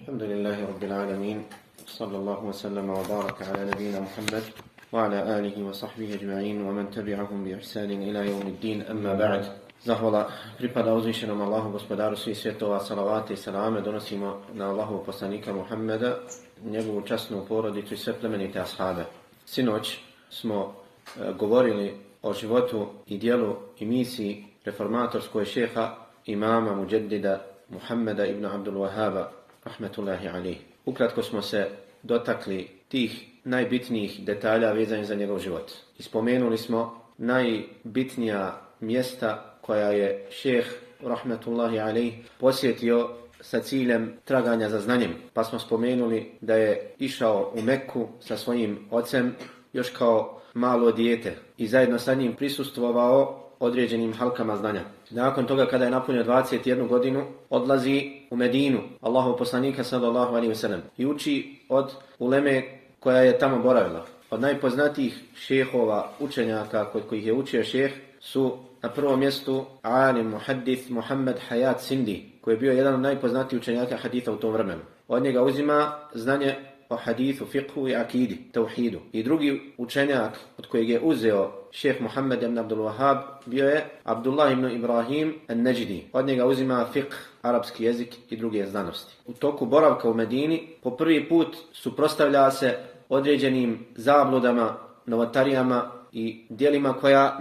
الحمد لله رب العالمين صلى الله وسلم وبارك على نبينا محمد وعلى آله وصحبه أجمعين ومن تبعهم بإحسان إلى يوم الدين أما بعد. Zahvala pripada uzvišenom Allahu gospodaru svih svjetova, salavate i salame donosimo na Allahu poslanika Muhammeda, njegovu časnu porodicu i sve plemenite ashabe. Sinoć smo govorili o životu i dijelu i misiji reformatorskoj šeha imama Muđedida Muhammeda ibn Abdul Wahhaba rahmetullahi alejh. Ukratko smo se dotakli tih najbitnijih detalja vezanih za njegov život. I spomenuli smo najbitnija mjesta koja je šejh rahmetullahi alejh posjetio sa ciljem traganja za znanjem. Pa smo spomenuli da je išao u Mekku sa svojim ocem još kao malo dijete i zajedno sa njim prisustvovao određenim halkama znanja. Nakon toga, kada je napunio 21 godinu, odlazi u Medinu, Allahov poslanika sallallahu alejhi ve sellem, i uči od uleme koja je tamo boravila. Od najpoznatijih šehova, učenjaka kod kojih je učio šeh su na prvom mjestu alim muhaddith Muhammad Hayat Sindi, koji je bio jedan od najpoznatijih učenjaka haditha u tom vremenu. Od njega uzima znanje o hadithu, fiqhu i akidi, tauhidu. I drugi učenjak od kojeg je uzeo šejh Muhammed ibn Abdul Wahhab bio je Abdullah ibn Ibrahim an-Najdi. Od njega uzima fiqh, arapski jezik i druge znanosti. U toku boravka u Medini po prvi put suprotstavlja se određenim zabludama, novotarijama i djelima koja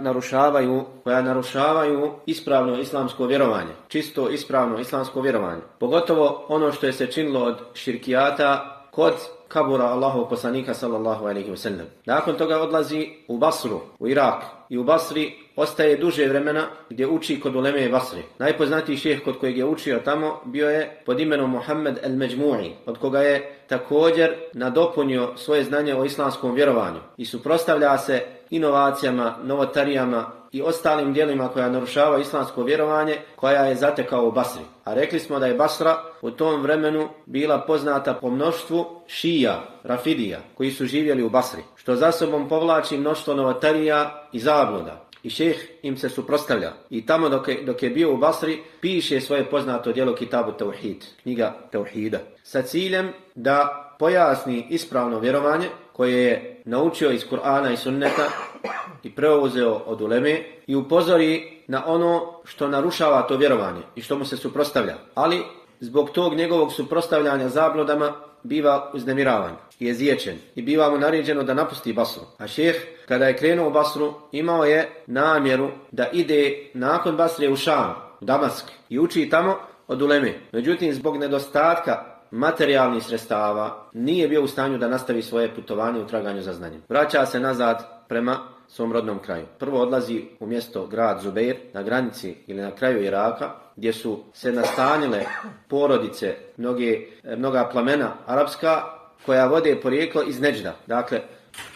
narušavaju ispravno islamsko vjerovanje, čisto ispravno islamsko vjerovanje. Pogotovo ono što je se činilo od širkijata kod kabura Allahov poslanika sallallahu alejhi ve sellem. Nakon toga odlazi u Basru, u Irak, i u Basri ostaje duže vremena gdje uči kod uleme Basri. Najpoznatiji šejh kod kojeg je učio tamo bio je pod imenom Muhammed al-Majmu'i, od koga je također nadopunio svoje znanje o islamskom vjerovanju i suprotstavlja se inovacijama, novotarijama i ostalim djelima koja narušava islamsko vjerovanje, koja je zatekao u Basri. A rekli smo da je Basra u tom vremenu bila poznata po mnoštvu šija, rafidija, koji su živjeli u Basri, što za sobom povlači mnoštvo novotarija i zabluda. I šejh im se suprotstavlja. I tamo dok je bio u Basri, piše svoje poznato djelo Kitabu Tauhid, knjiga Tauhida, sa ciljem da pojasni ispravno vjerovanje koje je naučio iz Kur'ana i Sunneta i preuzeo od uleme i upozori na ono što narušava to vjerovanje i što mu se suprotstavlja. Ali zbog tog njegovog suprotstavljanja zabludama biva uznemiravan i izječen i biva mu naređeno da napusti Basru. A šejh, kada je krenuo u Basru, imao je namjeru da ide nakon Basre u Šam, u Damask, i uči tamo od uleme. Međutim, zbog nedostatka materijalnih sredstava nije bio u stanju da nastavi svoje putovanje u traganju za znanjem. Vraća se nazad prema svom rodnom kraju. Prvo odlazi u mjesto grad Zubeir na granici ili na kraju Iraka, gdje su se nastanile porodice, mnoga plemena arapska koja vode porijeklo iz Neđda. Dakle,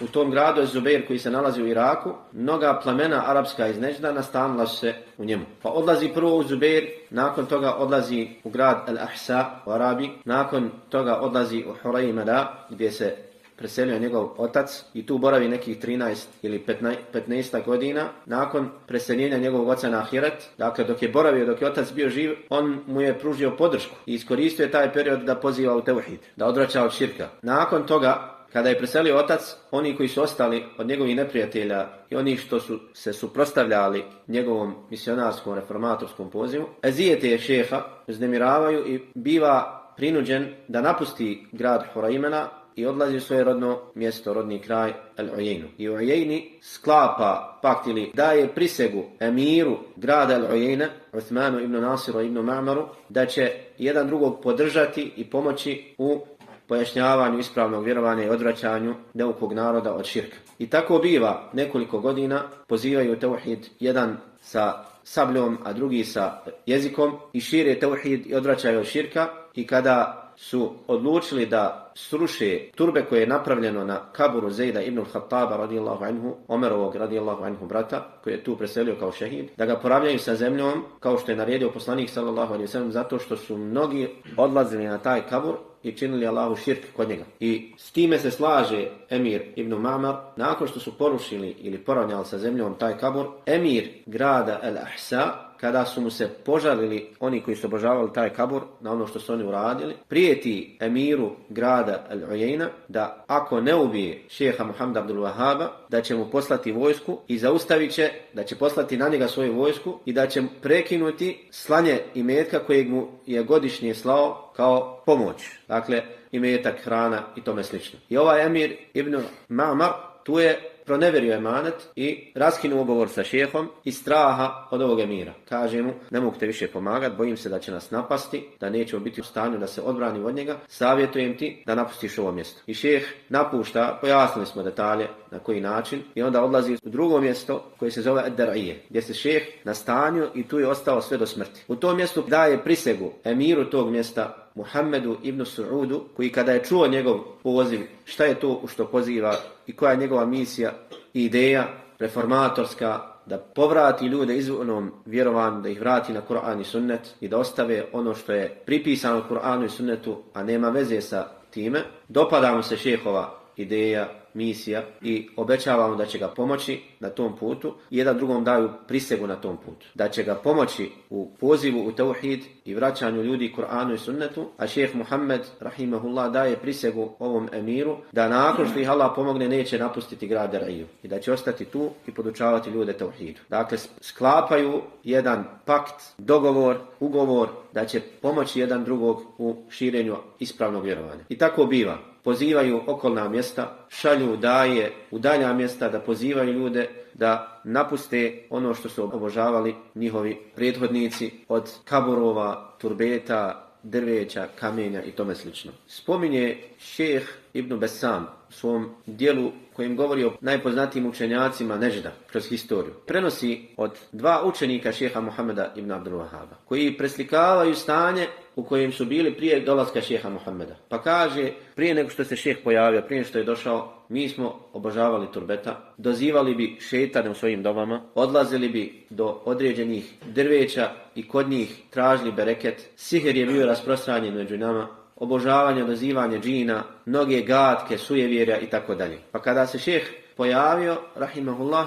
u tom gradu je Zubeir koji se nalazi u Iraku, mnoga plemena arapska iz Neđda nastanila su se u njemu. Pa odlazi prvo u Zubeir, nakon toga odlazi u grad Al-Ahsa u Arabiji, nakon toga odlazi u Hurayma, gdje se preselio njegov otac i tu boravi nekih 13 ili 15 godina. Nakon preseljenja njegovog oca na ahiret, dakle dok je boravio, dok je otac bio živ, on mu je pružio podršku i iskoristio je taj period da poziva u tevhid, da odvraća od širka. Nakon toga, kada je preselio otac, oni koji su ostali od njegovih neprijatelja i oni što su se suprotstavljali njegovom misionarskom reformatorskom pozivu, ezijete je šeha uznemiravaju i biva prinuđen da napusti grad Hurayma i odlazi u svoje rodno mjesto, rodni kraj Al-Ujejnu. I u Ujejni sklapa pakt ili daje prisegu emiru grada Al-Ujejna, Uthmanu ibn Nasiru ibn Ma'maru, da će jedan drugog podržati i pomoći u pojašnjavanju ispravnog vjerovanja i odvraćanju neukog naroda od širka. I tako biva nekoliko godina, pozivaju tauhid, jedan sa sabljom, a drugi sa jezikom, i šire tauhid i odvraćaju od širka. I kada su odlučili da sruše turbe koje je napravljeno na kaburu Zejda ibn al-Khattaba radijallahu anhu, Omerovog radijallahu anhu brata, koji je tu preselio kao šehid, da ga poravnjaju sa zemljom, kao što je naredio poslanik sallallahu alejhi ve sellem, zato što su mnogi odlazili na taj kabur i činili Allahu širk kod njega. I s time se slaže emir ibn Ma'mar. Nakon što su porušili ili poravnjali sa zemljom taj kabur, emir grada Al-Ahsa kada su mu se požalili oni koji su obožavali taj kabur na ono što su oni uradili, prijeti emiru grada Al-Ujejna da ako ne ubije šeha Muhameda Abdul Wahaba, da će mu poslati vojsku i zaustavit će, da će poslati na njega svoju vojsku i da će prekinuti slanje imetka kojeg mu je godišnje slao kao pomoć. Dakle, imetak, hrana i tome slično. I ovaj emir Ibn Ma'mar tu je proneverio emanet i raskinuo ugovor sa šehom iz straha od ovog emira. Kaže mu, ne mogu te više pomagati, bojim se da će nas napasti, da nećemo biti u stanju da se odbrani od njega, savjetujem ti da napustiš ovo mjesto. I šeh napušta, pojasnili smo detalje na koji način, i onda odlazi u drugo mjesto koje se zove Ad-Dar'ije, gdje se šeh nastanio i tu je ostao sve do smrti. U tom mjestu daje prisegu emiru tog mjesta, Muhammedu ibn Su'udu, koji kada je čuo njegov poziv, šta je to u što poziva i koja je njegova misija i ideja reformatorska, da povrati ljude izvornom vjerovanju, da ih vrati na Kur'an i sunnet i da ostave ono što je pripisano Kur'anu i sunnetu, a nema veze sa time. Dopada mu se šehova ideja, misija i obećavamo da će ga pomoći na tom putu i jedan drugom daju prisegu na tom putu. Da će ga pomoći u pozivu u tauhid i vraćanju ljudi Kur'anu i sunnetu, a šejh Muhammed rahimahullah daje prisegu ovom emiru da nakon što ih Allah pomogne neće napustiti grad Dar'iju i da će ostati tu i podučavati ljude tauhidu. Dakle, sklapaju jedan pakt, dogovor, ugovor da će pomoći jedan drugog u širenju ispravnog vjerovanja. I tako biva. Pozivaju okolna mjesta, šalju daje u dalja mjesta da pozivaju ljude da napuste ono što su obožavali njihovi prethodnici od kaburova, turbeta, drveća, kamenja i tome slično. Spominje šejh Ibn Besam u svom dijelu kojim govori o najpoznatijim učenjacima Nežda kroz historiju. Prenosi od dva učenika šeha Muhameda ibn Abdul Wahaba, koji preslikavaju stanje u kojem su bili prije dolaska šeha Muhameda. Pa kaže, prije nego što se šeh pojavio, prije što je došao, mi smo obožavali turbeta, dozivali bi šejtane u svojim domama, odlazili bi do određenih drveća i kod njih tražili bereket, sihr je bio rasprostranjen među nama, obožavanje, dozivanje džina, mnoge gatke, sujevjerja i tako dalje. Pa kada se šejh pojavio, rahimahullah,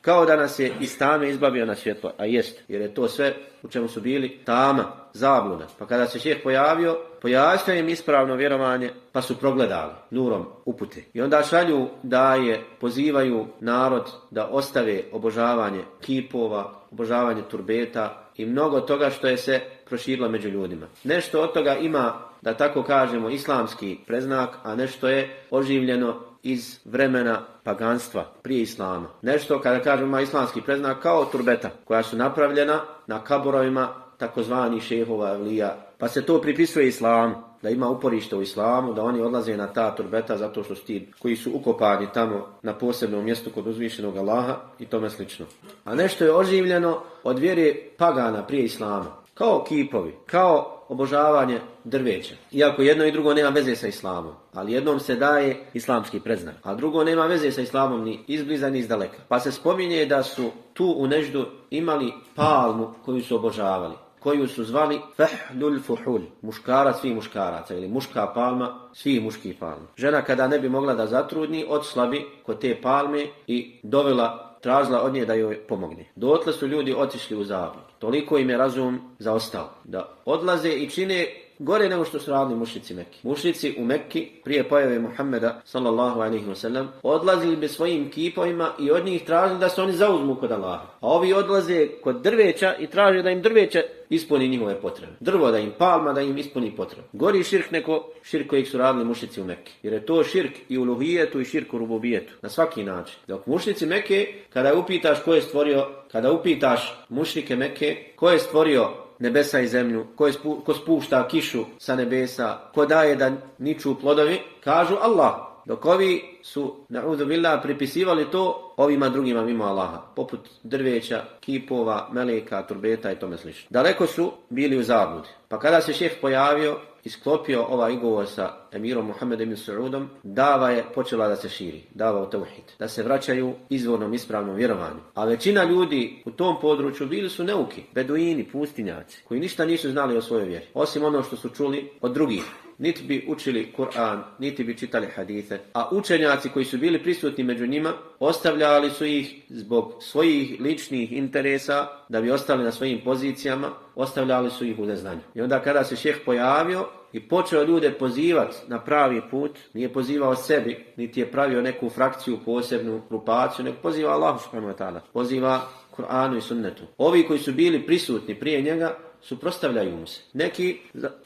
kao da nas je iz tame izbavio na svjetlo, a jest, jer je to sve u čemu su bili tama, zabluda. Pa kada se šejh pojavio, pojasnio im ispravno vjerovanje, pa su progledali nurom upute. I onda šalju daje, pozivaju narod da ostave obožavanje kipova, obožavanje turbeta i mnogo toga što je se proširilo među ljudima. Nešto od toga ima, da tako kažemo, islamski preznak, a nešto je oživljeno iz vremena paganstva prije islama. Nešto, kada kažemo, ima islamski preznak kao turbeta, koja su napravljena na kaburovima takozvani šehova, evlija, pa se to pripisuje islamu, da ima uporište u islamu, da oni odlaze na ta turbeta zato što su ti koji su ukopani tamo na posebnom mjestu kod uzvišenog Allaha i tome slično. A nešto je oživljeno od vjere pagana prije islama, kao kipovi, kao obožavanje drveća. Iako jedno i drugo nema veze sa islamom, ali jednom se daje islamski predznak, a drugo nema veze sa islamom ni izbliza ni izdaleka. Pa se spominje da su tu u Neždu imali palmu koju su obožavali, koju su zvali Fahlul Fuhul, muškarac svih muškaraca, ili muška palma svih muških palma. Žena kada ne bi mogla da zatrudni, otišla bi kod te palme i tražila od nje da joj pomogne. Dotle su ljudi otišli u zabludu. Toliko im je razum zaostao da odlaze i čine gore nego što su radili mušrici Mekke. Mušrici u Mekki prije pojave Muhammeda sallallahu alejhi ve sellem odlazili bi svojim kipovima i od njih tražili da se oni zauzmu kod Allaha. A ovi odlaze kod drveća i traže da im drveće ispuni njihove potrebe. Drvo da im, palma da im ispuni potrebe. Gori širk neko širk kojeg su radili mušrici u Mekki. Jer je to širk i u uluhijetu i širk u rububijetu. Na svaki način. Dok mušrici Mekke, kada upitaš ko je stvorio, kada upitaš mušrike Mekke, ko je stvorio nebesa i zemlju, ko spušta kišu sa nebesa, ko daje da niču plodovi, kažu Allah. Dok ovi su, na'udhu billah, pripisivali to ovima drugima mimo Allaha, poput drveća, kipova, meleka, turbeta i tome slično. Daleko su bili u zabludi. Pa kada se šejh pojavio i sklopio ovaj ugovor sa emirom Muhammed ibn Saudom, dava je počela da se širi, dava u tauhid, da se vraćaju izvornom ispravnom vjerovanju. A većina ljudi u tom području bili su neuki, beduini, pustinjaci, koji ništa nisu znali o svojoj vjeri, osim ono što su čuli od drugih. Niti bi učili Kur'an, niti bi čitali hadise, a učenjaci koji su bili prisutni među njima, ostavljali su ih zbog svojih ličnih interesa, da bi ostali na svojim pozicijama, ostavljali su ih u neznanju. I onda kada se šejh pojavio i počeo ljude pozivati na pravi put, nije pozivao sebi, niti je pravio neku frakciju, posebnu grupaciju, nego poziva Allahu subhanahu wa ta'ala, poziva Kur'anu i sunnetu. Ovi koji su bili prisutni prije njega, suprotstavljaju mu se. Neki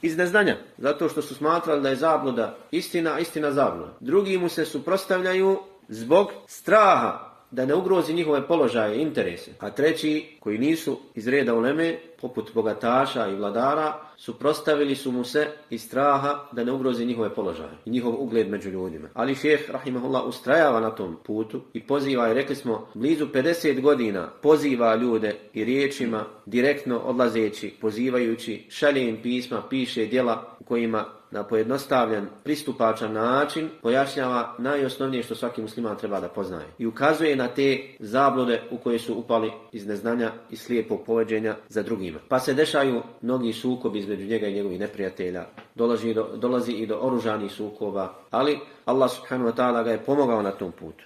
iz neznanja, zato što su smatrali da je zabluda istina, a istina zabluda. Drugi mu se suprotstavljaju zbog straha da ne ugrozi njihove položaje i interese. A treći, koji nisu iz reda uleme, poput bogataša i vladara, suprotstavili su mu se iz straha da ne ugrozi njihove položaje i njihov ugled među ljudima. Ali šejh rahimahullah ustrajava na tom putu i poziva, i rekli smo, blizu 50 godina poziva ljude i riječima, direktno odlazeći, pozivajući, šalje im pisma, piše djela u kojima na pojednostavljen, pristupačan način pojašnjava najosnovnije što svaki musliman treba da poznaje. I ukazuje na te zablude u koje su upali iz neznanja i slijepog povođenja za drugima. Pa se dešaju mnogi sukobi između njega i njegovih neprijatelja. Dolazi i do oružanih sukoba, ali Allah subhanahu wa ta'ala ga je pomogao na tom putu.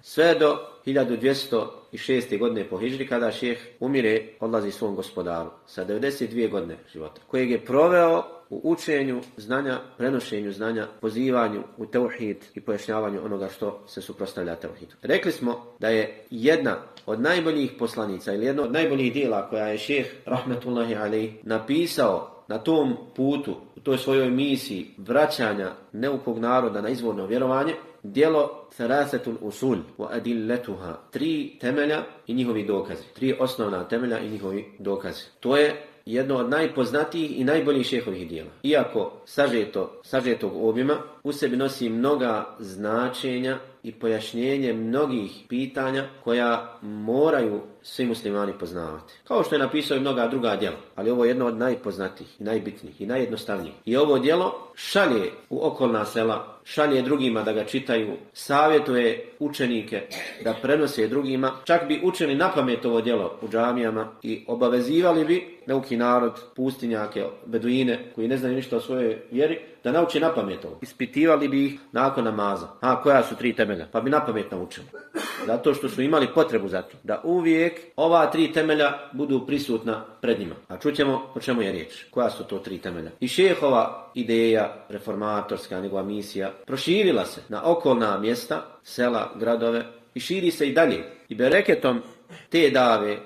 Sve do 1206. godine po hidžri, kada šejh umire, odlazi svom gospodaru sa 92 godine života, kojeg je proveo u učenju znanja, prenošenju znanja, pozivanju u tauhid i pojašnjavanju onoga što se suprotstavlja tauhidu. Rekli smo da je jedna od najboljih poslanica ili jedno od najboljih dijela koja je šejh rahmetullahi alejh napisao na tom putu, u toj svojoj misiji vraćanja neukog naroda na izvorno vjerovanje, djelo Thalathatul Usul wa Adillatuha, 3 temelja i njihovi dokazi. 3 osnovna temelja i njihovi dokazi. To je jedno od najpoznatijih i najboljih šejhovih djela. Iako sažetog obima, u sebi nosi mnoga značenja i pojašnjenje mnogih pitanja koja moraju svi muslimani poznavati. Kao što je napisao i mnoga druga djela, ali ovo je jedno od najpoznatijih i najbitnijih i najjednostavnijih. I ovo djelo šalje u okolna sela, šalje drugima da ga čitaju, savjetuje učenike da prenose drugima, čak bi učili napamet ovo djelo u džamijama i obavezivali bi neuki narod, pustinjake, beduine koji ne znaju ništa o svojoj vjeri, da nauči napamet ovo. Ispitivali bi ih nakon namaza. Koja su 3 temelja? Pa bi napamet naučili. Zato što su imali potrebu za to. Da uvijek ova 3 temelja budu prisutna pred njima. A čućemo o čemu je riječ. Koja su to 3 temelja? I šejhova ideja, reformatorska, njegova misija, proširila se na okolna mjesta, sela, gradove i širi se i dalje. I bereketom te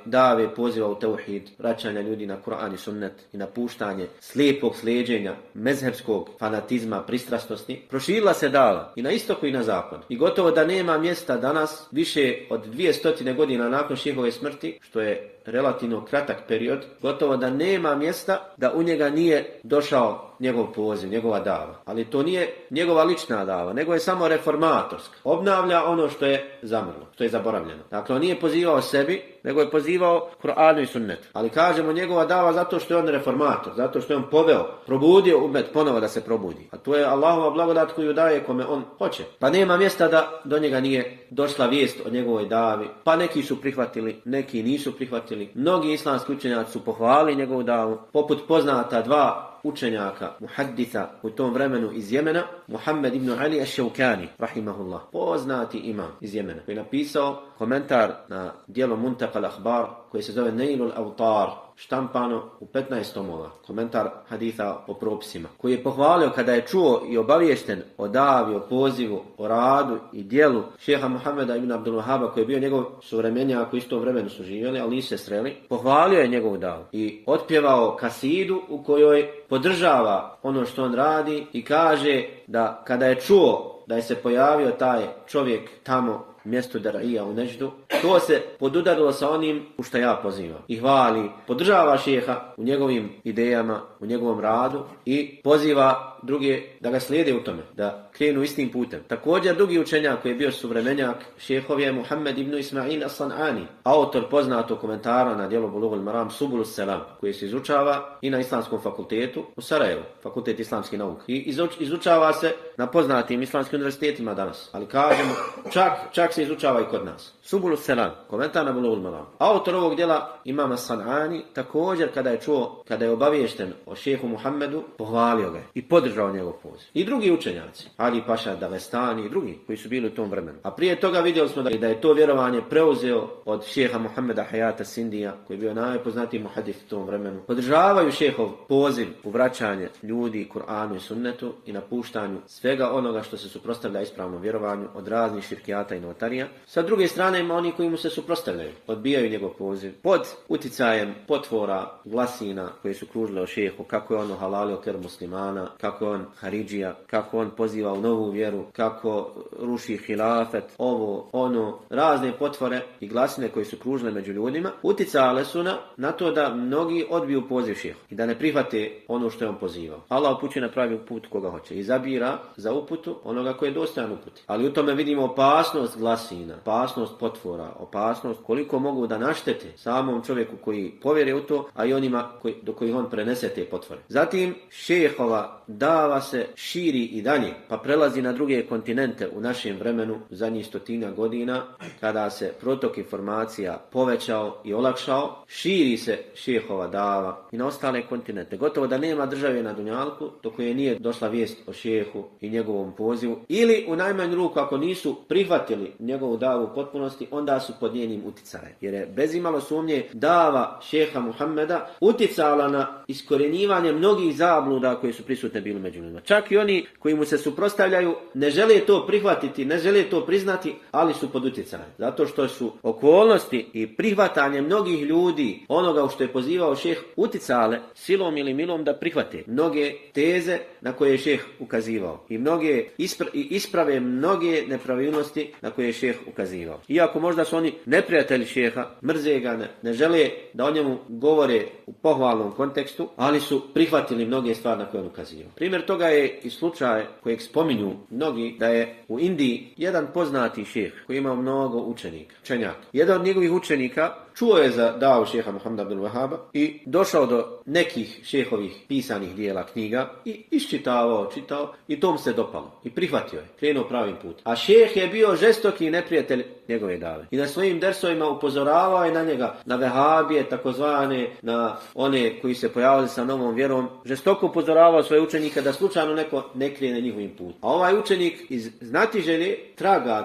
dave poziva u tauhid, vraćanja ljudi na Kur'an i sunnet i napuštanje slijepog slijeđenja, mezhebskog fanatizma, pristrasnosti, proširila se dala i na istoku i na zapadu. I gotovo da nema mjesta danas, više od 200 godina nakon šejhove smrti, što je relativno kratak period, gotovo da nema mjesta da u njega nije došao njegov poziv, njegova dava. Ali to nije njegova lična dava, nego je samo reformatorska. Obnavlja ono što je zamrlo, što je zaboravljeno. Dakle, on nije pozivao sebi, nego je pozivao Kur'anu i sunnetu. Ali kažemo njegova dava zato što je on reformator, zato što je on poveo, probudio umet ponovo da se probudi. A to je Allahova blagodat koju daje kome on hoće. Pa nema mjesta da do njega nije došla vijest o njegovoj davi. Pa neki su prihvatili, neki nisu prihvatili. Mnogi islamski učenjaci su pohvalili njegovu davu, poput poznata 2 učenjaka, muhadditha u tom vremenu iz Jemena, Muhammed ibn Ali ash-Shawkani, rahimahullah, poznati imam iz Jemena, koji je napisao komentar na djelo Muntaqa al-Akhbar, koji se zove Nailul Awtar, štampano u 15 tomova, komentar haditha o propisima, koji je pohvalio kada je čuo i obaviješten o davi, o pozivu, o radu i djelu šeha Muhammeda ibn Abdul Wahhaba, koji je bio njegov suvremenjak, koji isto vremenu su živjeli, ali nisu se sreli, pohvalio je njegovu davu i otpjevao kasidu u kojoj podržava ono što on radi i kaže da kada je čuo da je se pojavio taj čovjek tamo mjestu Darija u Neždu, to se podudarilo sa onim u što ja pozivam. I hvali, podržava šeha u njegovim idejama, u njegovom radu i poziva druge da ga slijede u tome, da krenu istim putem. Također drugi učenjak koji je bio suvremenjak šehov je Muhammed ibn Ismail as-San'ani, autor poznatog komentara na djelo Bulughul Maram Subulus Salam, koji se izučava i na Islamskom fakultetu u Sarajevu, fakultet islamskih nauka. I izučava se na poznatim islamskim univerzitetima danas, ali kažemo čak se izučava i kod nas. Subulus Salam, komentar na Bulughul Maram. Autor ovog djela Imam as-San'ani također kada je obaviješten o šehu Muhammedu, pohvalio ga i podržao njegov poziv. I drugi učenjaci, Ali Paša Dagestani i drugi koji su bili u tom vremenu. A prije toga vidjeli smo da je to vjerovanje preuzeo od šeha Muhammeda Hayata Sindija, koji je bio najpoznatiji muhadis u tom vremenu. Podržavaju šehov poziv u vraćanje ljudi Kur'anu i sunnetu i napuštanju svega onoga što se suprotstavlja ispravnom vjerovanju od raznih širkijata i novotarija. Sa druge strane ima oni koji mu se suprotstavljaju, odbijaju njegov poziv pod uticajem potvora, glasina koje su kružile o šehu, kako je on halalio krv muslimana, kako je on haridžija, kako on poziva u novu vjeru, kako ruši hilafet, ovo, ono, razne potvore i glasine koje su kružile među ljudima, uticale su na to da mnogi odbiju poziv šehu i da ne prihvate ono što je on pozivao. Allah upućuje na pravi put koga hoće i zabira za uputu onoga koji je dostojan uputi. Ali u tome vidimo opasnost glasina, opasnost potvora, opasnost koliko mogu da naštete samom čovjeku koji povjeri u to, a i onima do kojih on prenese te potvore. Zatim šehova dava se širi i dalje, pa prelazi na druge kontinente u našem vremenu zadnjih 100 godina, kada se protok informacija povećao i olakšao, širi se šehova dava i na ostale kontinente. Gotovo da nema države na dunjalku do koje nije došla vijest o šehu i njegovom pozivu, ili u najmanju ruku ako nisu prihvatili njegovu davu u potpunosti, onda su pod njenim uticajem. Jer je bez imalo sumnje dava šeha Muhammeda uticala na iskorjenjivanje mnogih zabluda koje su prisutne bili među ljudima. Čak i oni koji mu se suprotstavljaju ne žele to prihvatiti, ne žele to priznati, ali su pod utjecajem. Zato što su okolnosti i prihvatanje mnogih ljudi onoga u što je pozivao šeh uticale silom ili milom da prihvate mnoge teze na koje je šeh ukazivao i isprave mnoge nepravilnosti na koje je šeh ukazivao. Iako možda su oni neprijatelji šeha, mrze ga, ne žele da o njemu govore u pohvalnom kontekstu, ali su prihvatili mnoge stvari na koje on ukazivao. Primjer toga je i slučaj kojeg spominju mnogi, da je u Indiji jedan poznati šeh koji imao mnogo učenjaka. Jedan od njegovih učenika čuo je za davu šeha Muhammeda Abdul Wahhaba i došao do nekih šehovih pisanih dijela, knjiga i čitao i to mu se dopalo i prihvatio je, krenuo pravim putem. A šeh je bio žestoki neprijatelj njegove dave i na svojim dersovima upozoravao je na njega, na vehabije takozvane, na one koji se pojavili sa novom vjerom, žestoko upozoravao svoje učenike da slučajno neko ne krene njihovim putem. A ovaj učenik iz znatiželje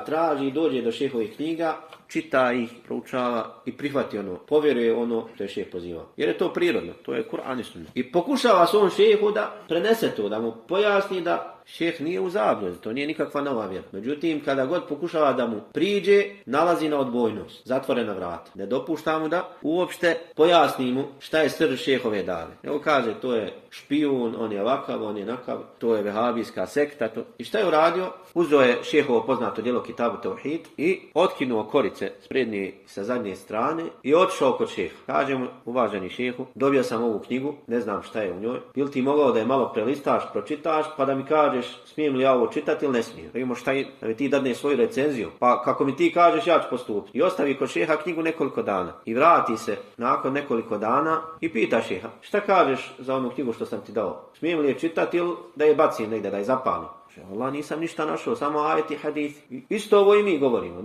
traži i dođe do šehovih knjiga, čita ih, proučava i prihvati ono, povjeruje ono što je šeh pozivao. Jer je to prirodno, to je Kur'an i sunnet. I pokušava svom šehu da prenese to, da mu pojasni da šeh nije u zabludi, to nije nikakva nova vjera. Međutim, kada god pokušava da mu priđe, nalazi na odbojnost, zatvorena vrata. Ne dopušta mu da uopšte pojasni mu šta je srž šehove dave. Nego kaže, to je špijun, on je ovakav, on je nakav, to je vehabijska sekta. I šta je uradio? Uzeo je šehovo poznato djelo Kitabu Tauhid i otkinuo korice s prednje i sa zadnje strane i otišao kod šeha. Kaže mu, uvaženi šehu, dobio sam ovu knjigu, ne znam šta je u njoj. Bil ti mogao da je malo prelistaš, pročitaš, pa da mi kažeš smijem li ja ovo čitati ili ne smijem? Da vidimo šta je, da mi ti dadne svoju recenziju. Pa kako mi ti kažeš, ja ću postupiti. I ostavi kod šeha knjigu nekoliko dana. I vrati se nakon nekoliko dana i pita šeha, šta kažeš za onu knjigu što sam ti dao? Smijem li je čitati ili da je bacim negdje, da je zapalim? Allah, nisam ništa našao, samo ajeti hadith. Isto ovo i mi govorimo,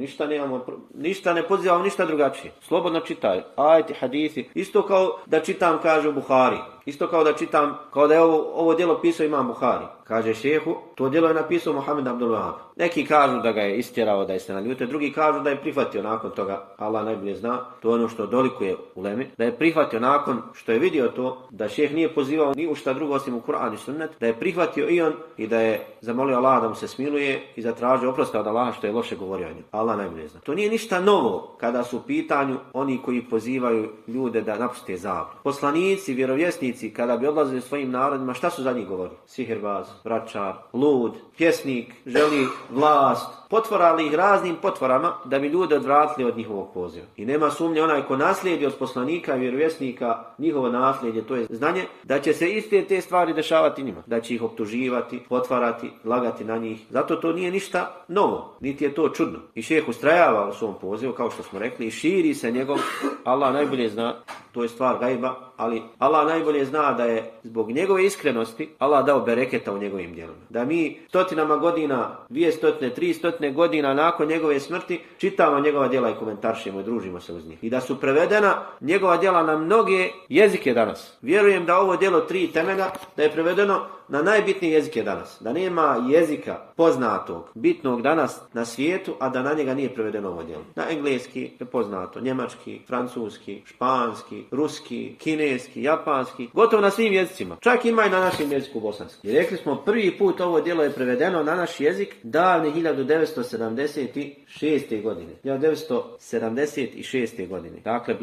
ništa ne pozivamo, ništa drugačije. Slobodno čitaj, ajeti hadithi. Isto kao da čitam, kaže Buhari. Isto kao da čitam, kao da je ovo djelo pisao Imam Buhari. Kaže šehu, to djelo je napisao Muhammed Abdul Wahhab. Neki kažu da ga je istjerao, da je se naljutio, drugi kažu da je prihvatio nakon toga. Allah najbolje zna, to je ono što dolikuje ulemi. Da je prihvatio nakon što je vidio to, da šeh nije pozivao ni u šta drugo osim u Kur'an i sunnet, da je prihvatio i on i da je zamolio Allah da mu se smiluje i zatražio oprosta od Allaha što je loše govorio o njemu. Allah najbolje zna. To nije ništa novo kada su u pitanju oni koji pozivaju ljude da napuste zabludu. Poslanici, vjerovjesnici vjernici kada bi odlazili svojim narodima, šta su za njih govorili? Sihirbaz, vračar, lud, pjesnik, želi vlast. Potvarali ih raznim potvarama da bi ljude odvratili od njihovog poziva. I nema sumnje onaj ko naslijedi od poslanika i vjerovjesnika njihovo nasljeđe, to je znanje, da će se iste te stvari dešavati njima. Da će ih optuživati, potvarati, lagati na njih. Zato to nije ništa novo, niti je to čudno. I šejh ustrajava u svom pozivu, kao što smo rekli, i širi se njegov, Allah najbolje zna, to je stvar gajba, ali Allah najbolje zna da je zbog njegove iskrenosti Allah dao bereketa u njegovim djelima. Da mi stotinama godina, 200, 300 godina nakon njegove smrti čitamo njegova djela i komentaršimo i družimo se uz njih. I da su prevedena njegova djela na mnoge jezike danas. Vjerujem da ovo djelo 3 temelja da je prevedeno na najbitnije jezike danas. Da nema jezika poznatog, bitnog danas na svijetu, a da na njega nije prevedeno ovo djelo. Na engleski je poznato, njemački, francuski, španski, ruski, kineski, japanski, gotovo na svim jezicima. Čak ima i na našem jeziku bosanski. I rekli smo, prvi put ovo djelo je prevedeno na naš jezik davne 1976. godine. 1976. godine. Dakle,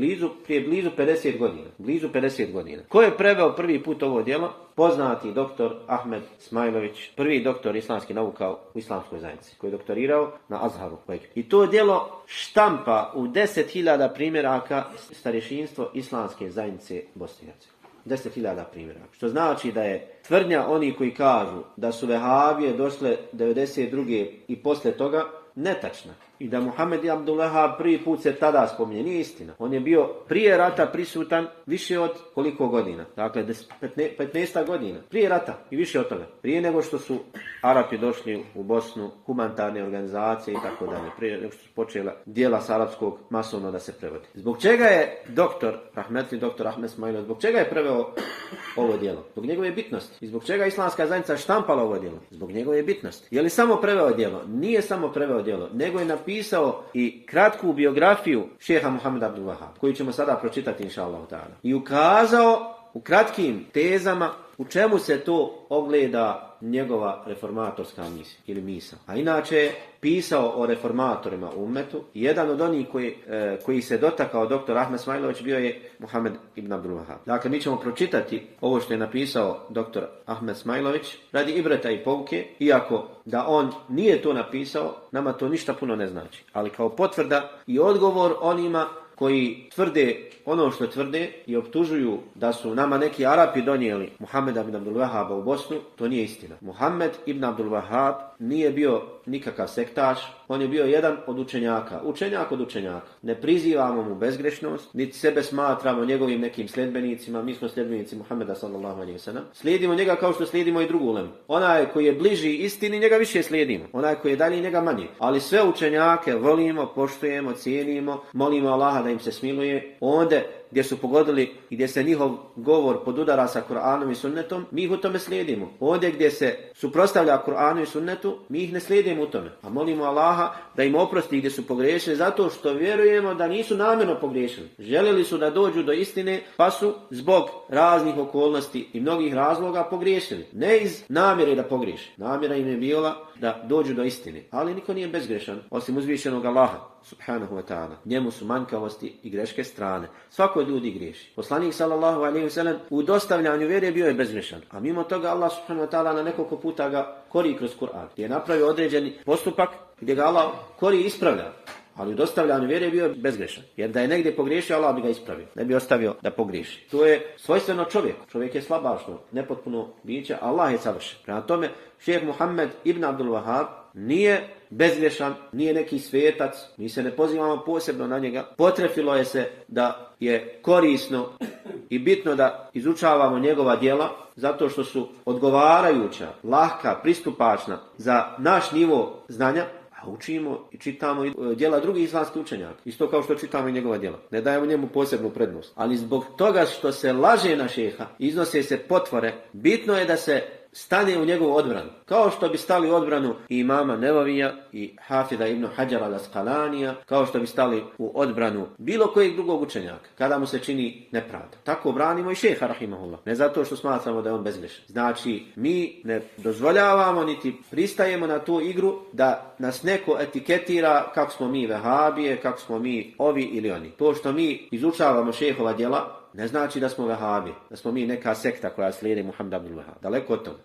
prije blizu 50 godina. Blizu 50 godina. Ko je preveo prvi put ovo djelo? Poznati doktor Ahmed Smajlović, prvi doktor islamskih nauka u islamskoj zajednici, koji je doktorirao na Azharu. I to djelo štampa u 10.000 primjeraka starješinstvo islamske zajednice Bosne i Hercegovine. 10.000 primjeraka. Što znači da je tvrdnja oni koji kažu da su vehabije došle 92. i posle toga netačna. I da Muhammed ibn Abdul Wahhab prvi put se tada spominje. Nije istina. On je bio prije rata prisutan više od koliko godina? Dakle, 15 godina. Prije rata i više od toga. Prije nego što su Arapi došli u Bosnu, humanitarne organizacije i tako dalje. Prije nego što su počela djela s arapskog masovno da se prevodi. Zbog čega je doktor Ahmed Smajlov, zbog čega je preveo ovo djelo? Zbog njegove bitnosti. I zbog čega islamska zajednica štampala ovo djelo? Zbog njegove bitnosti. Je li samo preveo djelo? Nije samo preveo djelo, nego je napisao i kratku biografiju šeha Muhameda Abdul Wahhab, koju ćemo sada pročitati inšallah ta'ala. I ukazao u kratkim tezama u čemu se to ogleda njegova reformatorska misija ili misa. A inače je pisao o reformatorima u ummetu. Jedan od onih koji se dotakao doktor Ahmed Smajlović bio je Muhammed ibn Abdul Wahhab. Dakle, mi ćemo pročitati ovo što je napisao doktor Ahmed Smajlović radi ibreta i pouke, iako da on nije to napisao, nama to ništa puno ne znači. Ali kao potvrda i odgovor onima koji tvrde ono što tvrde i optužuju da su nama neki Arapi donijeli Muhammeda ibn Abdul Wahhaba u Bosnu, to nije istina. Muhammed ibn Abdul Wahhab nije bio nikakav sektaš, on je bio jedan od učenjaka. Učenjak od učenjaka. Ne prizivamo mu bezgrešnost, niti sebe smatramo njegovim nekim sljedbenicima, mi smo sljedbenici Muhammeda sallallahu alejhi ve sellem. Slijedimo njega kao što slijedimo i drugu ulemu. Onaj koji je bliži istini, njega više slijedimo. Onaj koji je dalji, njega manje. Ali sve učenjake volimo, poštujemo, cijenimo, molimo Allaha da im se smiluje. Onda gdje su pogodili i gdje se njihov govor podudara sa Kur'anom i sunnetom, mi ih u tome slijedimo. Ovdje gdje se suprotstavlja Kur'anu i sunnetu, mi ih ne slijedimo u tome. A molimo Allaha da im oprosti gdje su pogriješili, zato što vjerujemo da nisu namjerno pogriješili. Željeli su da dođu do istine, pa su zbog raznih okolnosti i mnogih razloga pogriješili. Ne iz namjere da pogriješe. Namjera im je bila da dođu do istine. Ali niko nije bezgrešan, osim uzvišenog Allaha subhanahu wa ta'ala. Njemu su manjkavosti i greške strane. Svako od ljudi griješi. Poslanik sallallahu alejhi ve sellem u dostavljanju vjere bio je bezgrešan. A mimo toga Allah subhanahu wa ta'ala na nekoliko puta ga kori kroz Kur'an. Gdje je napravio određeni postupak gdje ga Allah kori i ispravlja. Ali u dostavljanju vjere bio je bezgrešan. Jer da je negdje pogriješio, Allah bi ga ispravio. Ne bi ostavio da pogriješi. To je svojstveno čovjeku. Čovjek je slabašno, nepotpuno biće, Allah je savršen. Prema tome, šejh Muhammed ibn Abdul Wahhab nije bezgrešan, nije neki svetac, mi se ne pozivamo posebno na njega. Potrefilo je se da je korisno i bitno da izučavamo njegova djela, zato što su odgovarajuća, lahka, pristupačna za naš nivo znanja, a učimo i čitamo djela drugih islamskih učenjaka. Isto kao što čitamo i njegova djela. Ne dajemo njemu posebnu prednost. Ali zbog toga što se laže na šeha, iznose se potvore, bitno je da se stane u njegovu odbranu. Kao što bi stali u odbranu i imama Nevavija i Hafida ibn Hadžara al-Asqalanija, kao što bi stali u odbranu bilo kojeg drugog učenjaka, kada mu se čini nepravda. Tako branimo i šeha rahimahullah. Ne zato što smatramo da je on bezgrešan. Znači, mi ne dozvoljavamo niti pristajemo na tu igru da nas neko etiketira kako smo mi vehabije, kako smo mi ovi ili oni. To što mi izučavamo šehova djela, ne znači da smo vehabi, da smo mi neka sekta koja slijedi Muhammed Abdul Wahhab. Daleko od toga.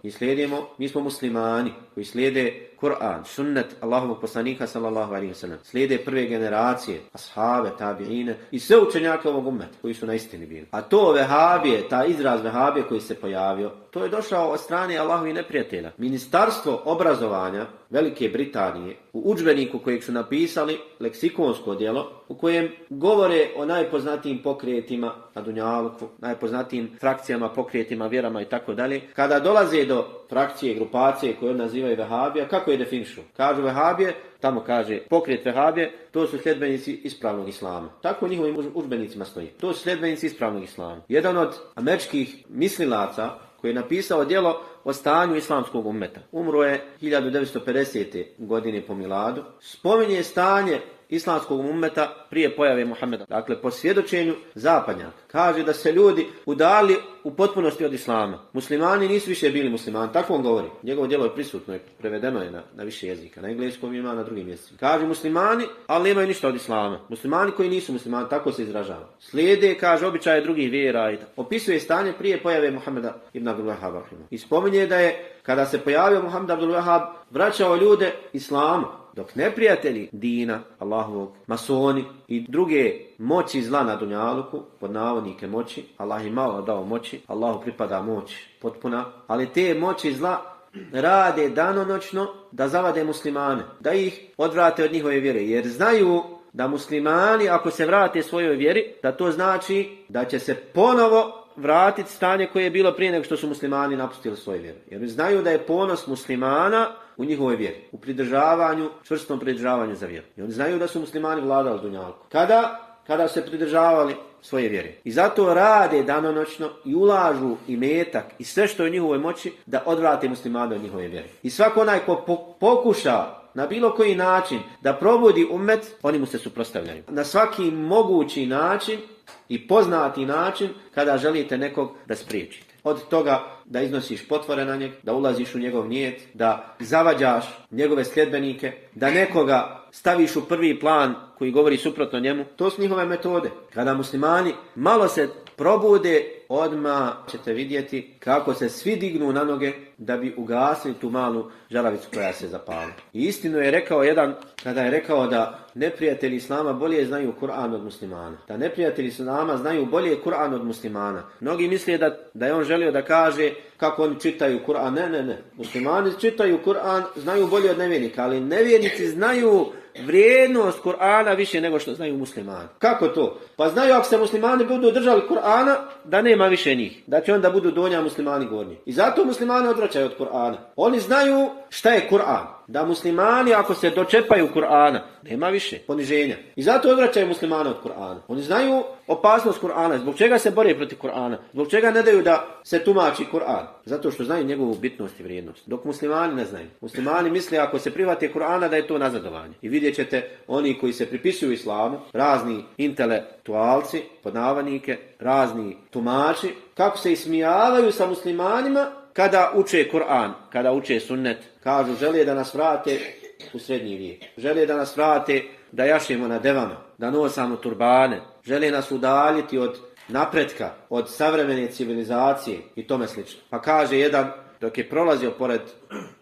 Mi smo muslimani koji slijede Kur'an, sunnet Allahovog poslanika sallallahu alejhi ve sellem. Slijede prve generacije, ashabe, tabiine i sve učenjake ovog ummeta koji su na istini bili. A to vehabije, ta izraz vehabije koji se pojavio, to je došao od strane Allahovih neprijatelja. Ministarstvo obrazovanja Velike Britanije u udžbeniku kojeg su napisali, leksikonsko djelo, u kojem govore o najpoznatijim pokretima na dunjaluku, najpoznatijim frakcijama, pokretima, vjerama i tako dalje. Kada dolaze do frakcije, grupacije koje nazivaju vehabija, kako je definišu? Kažu vehabije, tamo kaže pokret vehabije, to su sljedbenici ispravnog islama. Tako u njihovim udžbenicima stoji. To su sljedbenici ispravnog islama. Jedan od američkih mislilaca koji je napisao djelo o stanju islamskog ummeta. Umro je 1950. godine po miladu. Spominje stanje islamskog ummeta prije pojave Muhameda. Dakle, po svjedočenju zapadnjaka. Kaže da se ljudi udali u potpunosti od islama. Muslimani nisu više bili muslimani. Tako on govori. Njegovo djelo je prisutno, prevedeno je na više jezika. Na engleskom ima, na drugim jezicima. Kaže muslimani, ali nemaju ništa od islama. Muslimani koji nisu muslimani, tako se izražava. Slijede, kaže, običaje drugih vjera. Opisuje stanje prije pojave Muhameda ibn Abdul Wahhaba. I spominje da je, kada se pojavio Muhammed Abdul Wahhab, vraćao ljude islamu. Dok neprijatelji dina, Allahovog, masoni i druge moći zla na dunjaluku, pod navodnike moći, Allah im malo dao moći, Allahu pripada moć potpuna, ali te moći zla rade danonoćno da zavade muslimane, da ih odvrate od njihove vjere, jer znaju da muslimani ako se vrate svojoj vjeri, da to znači da će se ponovo vratiti stanje koje je bilo prije nego što su muslimani napustili svoju vjeru. Jer znaju da je ponos muslimana u njihovoj vjeri, u pridržavanju, čvrstom pridržavanju za vjeru. I oni znaju da su muslimani vladali dunjalku. Kada se pridržavali svoje vjere. I zato rade danonoćno i ulažu i metak i sve što je u njihovoj moći da odvrate muslimane od njihove vjere. I svako onaj ko pokuša na bilo koji način da probudi ummet, oni mu se suprotstavljaju. Na svaki mogući način i poznati način kada želite nekog da spriječite. Od toga da iznosiš potvore na njeg, da ulaziš u njegov nijet, da zavađaš njegove sljedbenike, da nekoga staviš u prvi plan koji govori suprotno njemu. To su njihove metode. Kada muslimani malo se probude, odmah ćete vidjeti kako se svi dignu na noge da bi ugasili tu malu žaravicu koja se zapali. I istinu je rekao jedan kada je rekao da neprijatelji islama bolje znaju Kur'an od muslimana. Da neprijatelji islama znaju bolje Kur'an od muslimana. Mnogi misle da je on želio da kaže kako oni čitaju Kur'an. Ne. Muslimani čitaju Kur'an, znaju bolje od nevjernika, ali nevjernici znaju vrijednost Kur'ana više nego što znaju muslimani. Kako to? Pa znaju ako se muslimani budu držali Kur'ana, da nema više njih. Da će onda budu donja, muslimani gornji. I zato muslimani odvraćaju od Kur'ana. Oni znaju šta je Kur'an. Da muslimani ako se dočepaju Kur'ana, nema više poniženja. I zato odvraćaju muslimane od Kur'ana. Oni znaju opasnost Kur'ana. Zbog čega se bore protiv Kur'ana? Zbog čega ne daju da se tumači Kur'an? Zato što znaju njegovu bitnost i vrijednost. Dok muslimani ne znaju. Muslimani misle ako se prihvate Kur'ana da je to nazadovanje. I vidjet ćete oni koji se pripisuju islamu, razni intelektualci, podnavanike, razni tumači, kako se ismijavaju sa muslimanima kada uče Kur'an, kada uče sunnet. Kažu, žele da nas vrate u srednji vijek. Žele da nas vrate da jašemo na devama, da nosamo turbane. Žele nas udaljiti od napretka, od savremene civilizacije i tome slično. Pa kaže jedan, dok je prolazio pored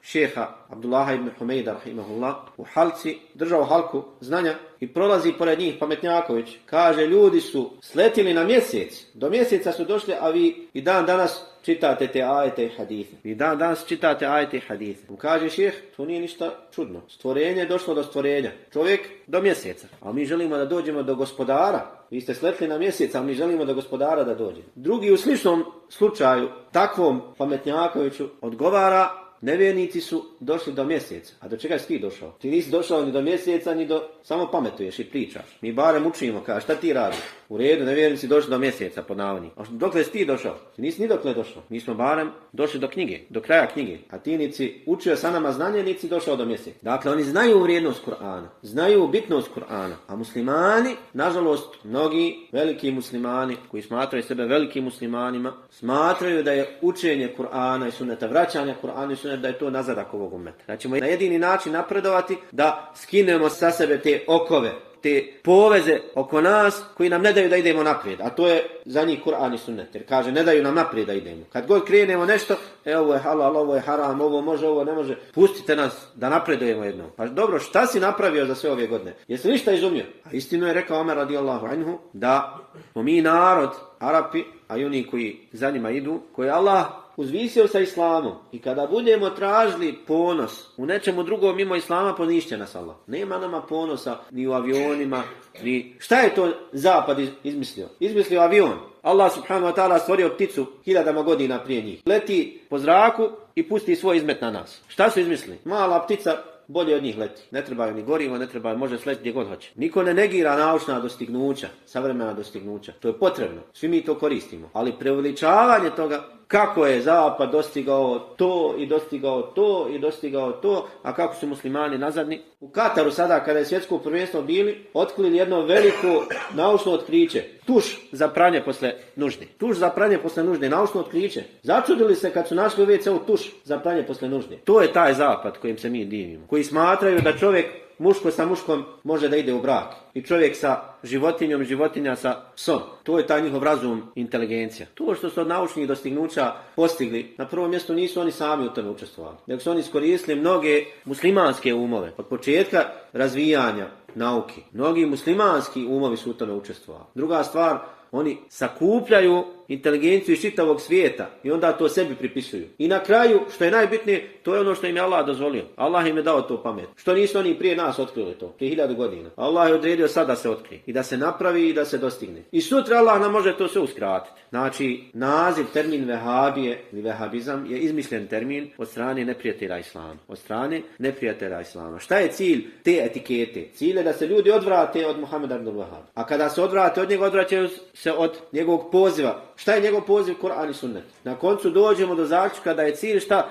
šeha Abdullaha ibn Humejda, rahimahullah, u halci, držao halku znanja i prolazi pored njih pametnjaković. Kaže, ljudi su sletili na mjesec. Do mjeseca su došli, a vi i dan danas čitate te ajete i hadise. Vi dan danas čitate ajete i hadise. Kaže šejh, to nije ništa čudno. Stvorenje je došlo do stvorenja. Čovjek do mjeseca. A mi želimo da dođemo do gospodara. Vi ste sletli na mjesec, a mi želimo do gospodara da dođe. Drugi u sličnom slučaju, takvom pametnjakoviću, odgovara, nevjernici su došli do mjeseca. A do čega si ti došao? Ti nisi došao ni do mjeseca, ni do... Samo pametuješ i pričaš. Mi barem učimo, kaže, šta ti radiš? U redu, nevjernici došli do mjeseca, pod navodnik. A dokle si ti došao? Ti nisi ni dokle došao. Mi smo barem došli do knjige, do kraja knjige. A ti nici učio sa nama znanje, nici došao do mjeseca. Dakle, oni znaju vrijednost Kur'ana, znaju bitnost Kur'ana. A muslimani, nažalost, mnogi veliki muslimani, koji smatraju sebe velikim muslimanima, smatraju da je učenje Kur'ana i sunneta, vraćanje Kur'ana i sunneta sunnet da je to nazadak ovog ummeta. Da ćemo na jedini način napredovati da skinemo sa sebe te okove, te poveze oko nas koji nam ne daju da idemo naprijed, a to je za njih Kur'an i sunnet, jer kaže ne daju nam naprijed da idemo. Kad god krenemo nešto, ovo je halal, ovo je haram, ovo može, ovo ne može, pustite nas da napredujemo jednom. Pa dobro, šta si napravio za sve ove godine? Jesi ništa izumio? A istinu je rekao Omer radijallahu anhu da smo mi narod, Arapi, a i oni koji za njima idu, koji Allah uzvisio sa islamom i kada budemo tražili ponos u nečemu drugom mimo islama, ponišće nas Allah. Nema nama ponosa ni u avionima, ni... Šta je to zapad izmislio? Izmislio avion. Allah subhanahu wa ta'ala stvorio pticu 1000 godina prije njih. Leti po zraku i pusti svoj izmet na nas. Šta su izmislili? Mala ptica bolje od njih leti. Ne trebaju ni gorivo, ne trebaju, može sletiti gdje god hoće. Niko ne negira naučna dostignuća, savremena dostignuća. To je potrebno. Svi mi to koristimo. Ali preuveličavanje toga kako je zapad dostigao to i dostigao to i dostigao to, a kako su muslimani nazadni. U Kataru sada, kada je svjetsko prvenstvo bili, otkrili jedno veliko naučno otkriće. Tuš za pranje posle nužde. Tuš za pranje posle nužde, naučno otkriće. Začudili se kad su našli u WC-u tuš za pranje posle nužde. To je taj zapad kojim se mi divimo. Koji smatraju da čovjek muško sa muškom može da ide u brak. I čovjek sa životinjom, životinja sa psom. To je taj njihov razum, inteligencija. To što su od naučnih dostignuća postigli, na prvom mjestu nisu oni sami u tome učestvovali. Nego su oni iskoristili mnoge muslimanske umove. Od početka razvijanja nauke. Mnogi muslimanski umovi su u tome učestvovali. Druga stvar, oni sakupljaju inteligenciju iz čitavog svijeta i onda to sebi pripisuju. I na kraju, što je najbitnije, to je ono što im je Allah dozvolio. Allah im je dao to pamet. Što nisu oni prije nas otkrili to, prije 1000 godina. Allah je odredio sad da se otkrije i da se napravi i da se dostigne. I sutra Allah nam može to sve uskratiti. Znači, naziv, termin vehabije ili vehabizam je izmišljen termin od strane neprijatelja Islama. Od strane neprijatelja Islama. Šta je cilj te etikete? Cilj je da se ljudi odvrate od Muhameda ibn Wahhab. A kada se odvrate od njega, odvraćaju se od njegovog poziva. Šta je njegov poziv? Kur'an i sunnet. Na koncu dođemo do zaključka da je cilj šta?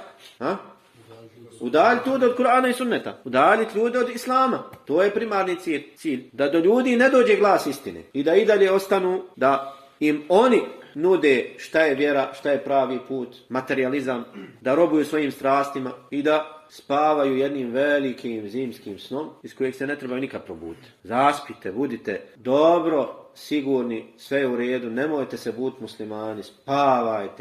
Udaljiti ljude od Kur'ana i sunneta. Udaljiti ljude od Islama. To je primarni cilj. Da do ljudi ne dođe glas istine. I da i dalje ostanu da im oni nude šta je vjera, šta je pravi put, materializam, da robuju svojim strastima i da spavaju jednim velikim zimskim snom iz kojeg se ne trebaju nikad probuditi. Zaspite, budite dobro, sigurni, sve je u redu, nemojte se buditi muslimani,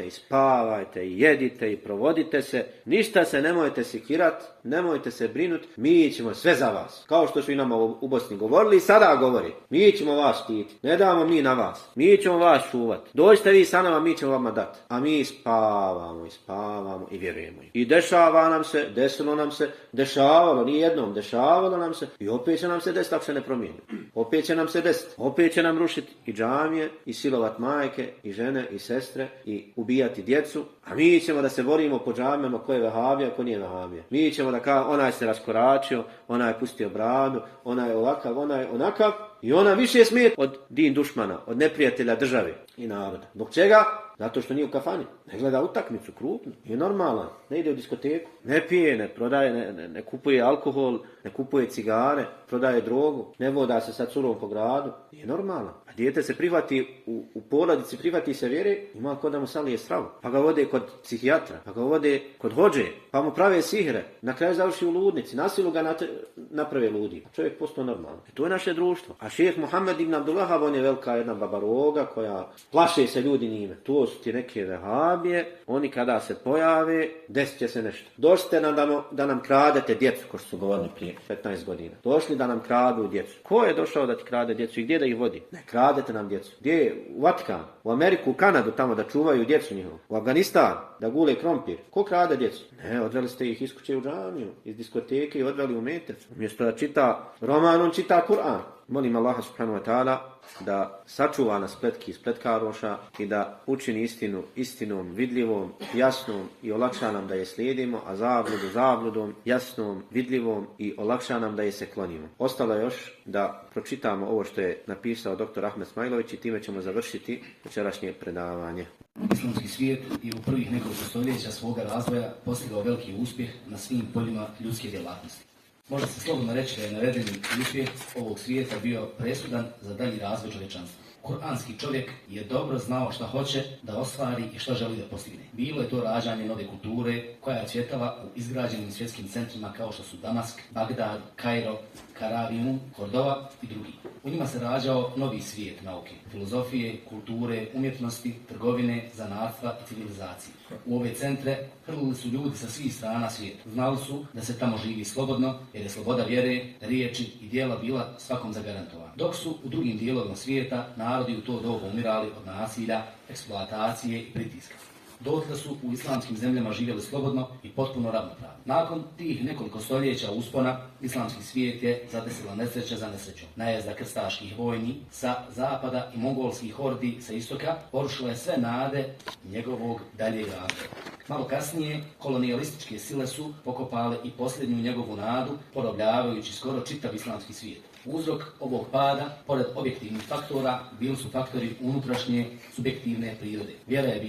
spavajte i jedite i provodite se, ništa se nemojte sikirat, nemojte se brinut, mi ćemo sve za vas. Kao što su i nama u Bosni govorili i sada govori, mi ćemo vas štiti, ne damo mi na vas, mi ćemo vas čuvat, dođite vi sa nama, mi ćemo vama dati, a mi spavamo i vjerujemo. I dešava nam se, desilo nam se, dešavalo, nije jednom, dešavalo nam se i opet će nam se desiti ako se ne promijeni. Opet će nam se desiti, opet će nam rušiti i džamije, i silovat majke, i žene, i sestre, i ubijati djecu, a mi ćemo da se borimo po džamijama ko je vehabija, ko nije vehabija. Mi ćemo da kao onaj se raskoračio, onaj je pustio bradu, onaj je ovakav, onaj je onakav, i ona više smije od din dušmana, od neprijatelja države i naroda. Zbog čega? Zato što nije u kafani. Ne gleda utakmicu krupno. Je normalan. Ne ide u diskoteku. Ne pije, ne prodaje, ne kupuje alkohol, ne kupuje cigare, prodaje drogu. Ne voda se sa curom po gradu. Je normalan. A dijete se prihvati u porodici, prihvati se vjere, ima ko da mu salije stravu. Pa ga vode kod psihijatra, pa ga vode kod hođe, pa mu prave sihre. Na kraju završi u ludnici. Nasilu ga naprave ludi. Čovjek postao normalan. To je naše društvo. A šejh Muhammed ibn Abdul Wahhab, on je velika jedna babaroga koja plaše se ljudi njime. To su ti neke vehabije, oni kada se pojave, desit će se nešto. Došli nam da nam kradete djecu, ko što su govorili prije 15 godina. Došli da nam kradu djecu. Ko je došao da ti krade djecu i gdje da ih vodi? Ne kradete nam djecu. Gdje je? U Vatikan, u Ameriku, u Kanadu, tamo da čuvaju djecu njihovu. U Afganistan, da gule krompir. Ko krade djecu? Ne, odveli ste ih iz kuće u džamiju, iz diskoteke i odveli u Metec. Umjesto da čita roman, on čita Kur'an. Molim Allaha subhanahu wa ta'ala da sačuva nas spletki i spletkaroša i da učini istinu istinom, vidljivom, jasnom i olakša nam da je slijedimo, a zabludu zabludom, jasnom, vidljivom i olakša nam da je se klonimo. Ostalo je još da pročitamo ovo što je napisao dr. Ahmed Smajlović i time ćemo završiti večerašnje predavanje. Islamski svijet je u prvih nekoliko stoljeća svoga razvoja postigao veliki uspjeh na svim poljima ljudske djelatnosti. Može se slobodno reći da je navedeni uspjeh ovog svijeta bio presudan za dalji razvoj čovječanstva. Kur'anski čovjek je dobro znao šta hoće da ostvari i šta želi da postigne. Bilo je to rađanje nove kulture koja je cvjetala u izgrađenim svjetskim centrima kao što su Damask, Bagdad, Kairo, Karavijum, Kordova i drugi. U njima se rađao novi svijet nauke, filozofije, kulture, umjetnosti, trgovine, zanatstva i civilizacije. U ove centre hrlili su ljudi sa svih strana svijeta. Znali su da se tamo živi slobodno, jer je sloboda vjere, riječi i djela bila svakom zagarantovana. Dok su u drugim dijelovima svijeta narodi u to doba umirali od nasilja, eksploatacije i pritiska. Dotle su u islamskim zemljama živjeli slobodno i potpuno ravnopravno. Nakon tih nekoliko stoljeća uspona, islamski svijet je zadesila nesreća za nesrećom. Najezda krstaških vojni sa zapada i mongolskih hordi sa istoka porušila je sve nade njegovog daljeg razvoja. Malo kasnije, kolonijalističke sile su pokopale i posljednju njegovu nadu, porobljavajući skoro čitav islamski svijet. Uzrok ovog pada, pored objektivnih faktora, bili su faktori unutrašnje, subjektivne prirode. Vjera je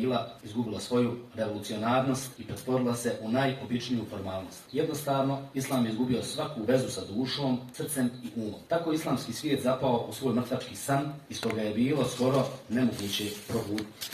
izgubila svoju revolucionarnost i pretvorila se u najobičniju formalnost. Jednostavno, islam je izgubio svaku vezu sa dušom, srcem i umom. Tako islamski svijet zapao u svoj mrtvački san, iz koga je bilo skoro nemoguće probuditi.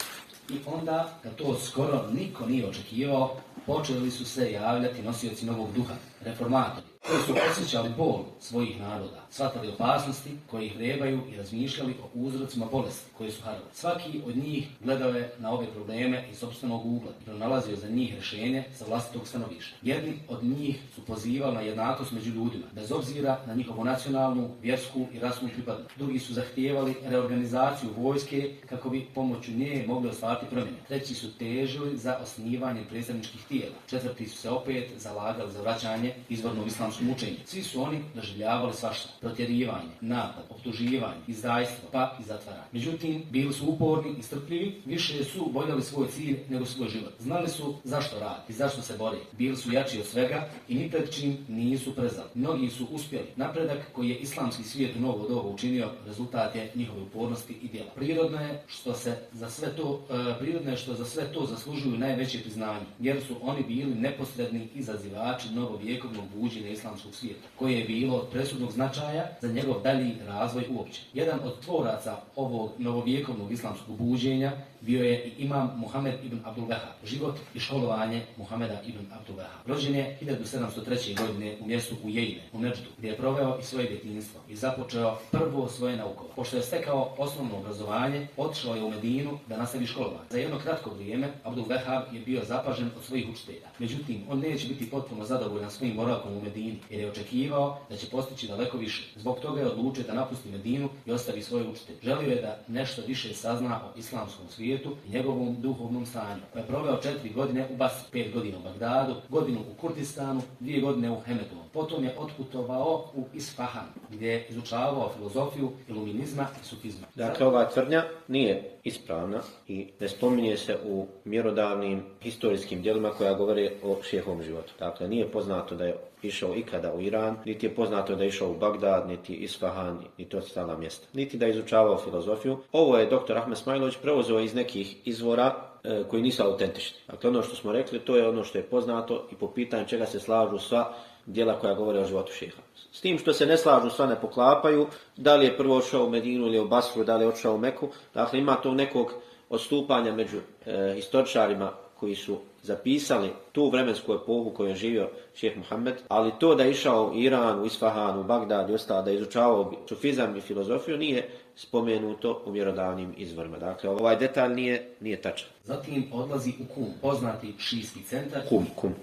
I onda, kad to skoro niko nije očekivao, počeli su se javljati nosioci novog duha, reformatori, koji su osjećali bol svojih naroda, shvatali opasnosti koje ih vrebaju i razmišljali o uzrocima bolesti koje su harali. Svaki od njih gledao je na ove probleme iz sopstvenog ugla i pronalazio za njih rješenje sa vlastitog stanovišta. Jedni od njih su pozivali na jednakost među ljudima, bez obzira na njihovu nacionalnu, vjersku i rasnu pripadnost. Drugi su zahtijevali reorganizaciju vojske kako bi pomoću nje mogli ostvariti promjene. Treći su težili za osnivanje predstavničkih tijela. Četvrti su se opet zalagali za vraćanje izvornog islamskom učenju. Svi su oni doživljavali svašta, protjerivanje, napad, optuživanje, izdajstvo, pa i zatvaranje. Međutim, bili su uporni i strpljivi, više su voljeli svoj cilj nego svoj život. Znali su zašto rade i zašto se bore. Bili su jači od svega i ni pred čim nisu prezali. Mnogi su uspjeli. Napredak koji je islamski svijet u novo doba učinio rezultat je njihove upornosti i djela. Prirodno je što za sve to zaslužuju najveće priznanje, jer su oni bili neposredni izazivači novovjekovnog buđenja islamskog svijeta, koje je bilo od presudnog značaja za njegov dalji razvoj uopće. Jedan od tvoraca ovog novovjekovnog islamskog buđenja bio je i imam Muhammed ibn Abdul Wahhab. Život i školovanje Muhameda ibn Abdul Wahhab. Rođen je 1703. godine u mjestu Ujejne, u Nedždu, gdje je proveo i svoje djetinjstvo i započeo prvo svoje naukovo. Pošto je stekao osnovno obrazovanje, otišao je u Medinu da nastavi školovanje. Za jedno kratko vrijeme Abdul Wahhab je bio zapažen od svojih učitelja. Međutim, on neće biti potpuno zadovoljan svojim boravkom u Medini, jer je očekivao da će postići daleko više. Zbog toga je odlučio da napusti Medinu i ostavi svoje učitelje. Želio je da nešto više sazna o islamskom svijetu i njegovom duhovnom stanju. Pa je proveo 4 godine u Basri, 5 godina u Bagdadu, godinu u Kurdistanu, 2 godine u Hemedonu. Potom je otputovao u Isfahan, gdje je izučavao filozofiju, iluminizma i sufizma. Dakle, ova tvrdnja nije ispravna i ne spominje se u mjerodavnim historijskim djelima koja govore o šehovom životu. Dakle, nije poznato da je išao ikada u Iran, niti je poznato da je išao u Bagdad, niti Isfahan, niti ostala mjesta. Niti da je izučavao filozofiju. Ovo je dr. Ahmed Smajlović preuzeo iz nekih izvora koji nisu autentični. Dakle, ono što smo rekli, to je ono što je poznato i po pitanju čega se slažu sva djela koja govore o životu šeha. S tim što se ne slažu, sva ne poklapaju, da li je prvo otišao u Medinu ili u Basru, da li je otišao u Meku. Dakle, ima to nekog odstupanja među historičarima koji su zapisali tu vremensku epohu koju je živio šejh Muhammed, ali to da je išao u Iran, u Isfahan, u Bagdad i ostalo, da je izučavao sufizam i filozofiju, nije spomenuto u mjerodavnim izvorima. Dakle, ovaj detalj nije tačan. Zatim odlazi u Kum, poznati šijski centar.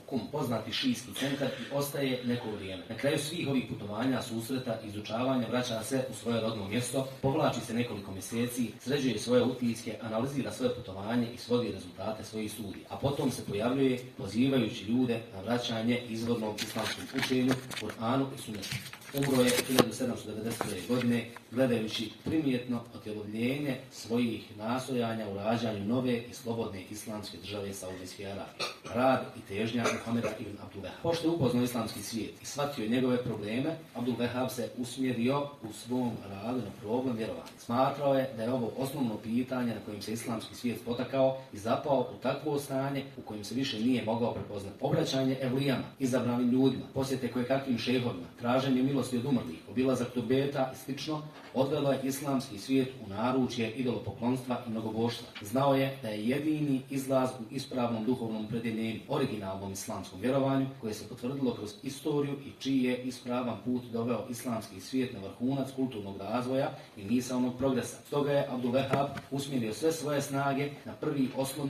Kum, poznati šijski centar i ostaje neko vrijeme. Na kraju svih ovih putovanja, susreta, izučavanja, vraća se u svoje rodno mjesto, povlači se nekoliko mjeseci, sređuje svoje utiske, analizira svoje putovanje i svodi rezultate svojih studija. A potom se pojavljuje pozivajući ljude na vraćanje izvornom islamskom učenju, Kur'anu i sunnetu. Umro je 1790. godine gledajući primjetno otjelovljenje svojih nastojanja u rađanju nove i slobodne islamske države Saudijske Arabije. Rad i težnja Muhameda ibn Abdul Wahhab. Pošto je upoznao islamski svijet i shvatio njegove probleme, Abdul Wahhab se usmjerio u svom radu na problem vjerovanja. Smatrao je da je ovo osnovno pitanje na kojem se islamski svijet potakao i zapao u takvo stanje u kojem se više nije mogao prepoznati. Obraćanje evlijama, izabranim ljudima, posjete kojekakvim šehovima, traženje milosti od umrlih, obilazak turbeta i slično, odvelo je islamski svijet u naručje idolopoklonstva i mnogoboštva. Znao je da je jedini izlaz u ispravnom duhovnom opredjeljenju, originalnom islamskom vjerovanju, koje se potvrdilo kroz istoriju i čiji je ispravan put doveo islamski svijet na vrhunac kulturnog razvoja i misaonog progresa. Stoga je Abdul Wahhab usmjerio sve svoje snage na prvi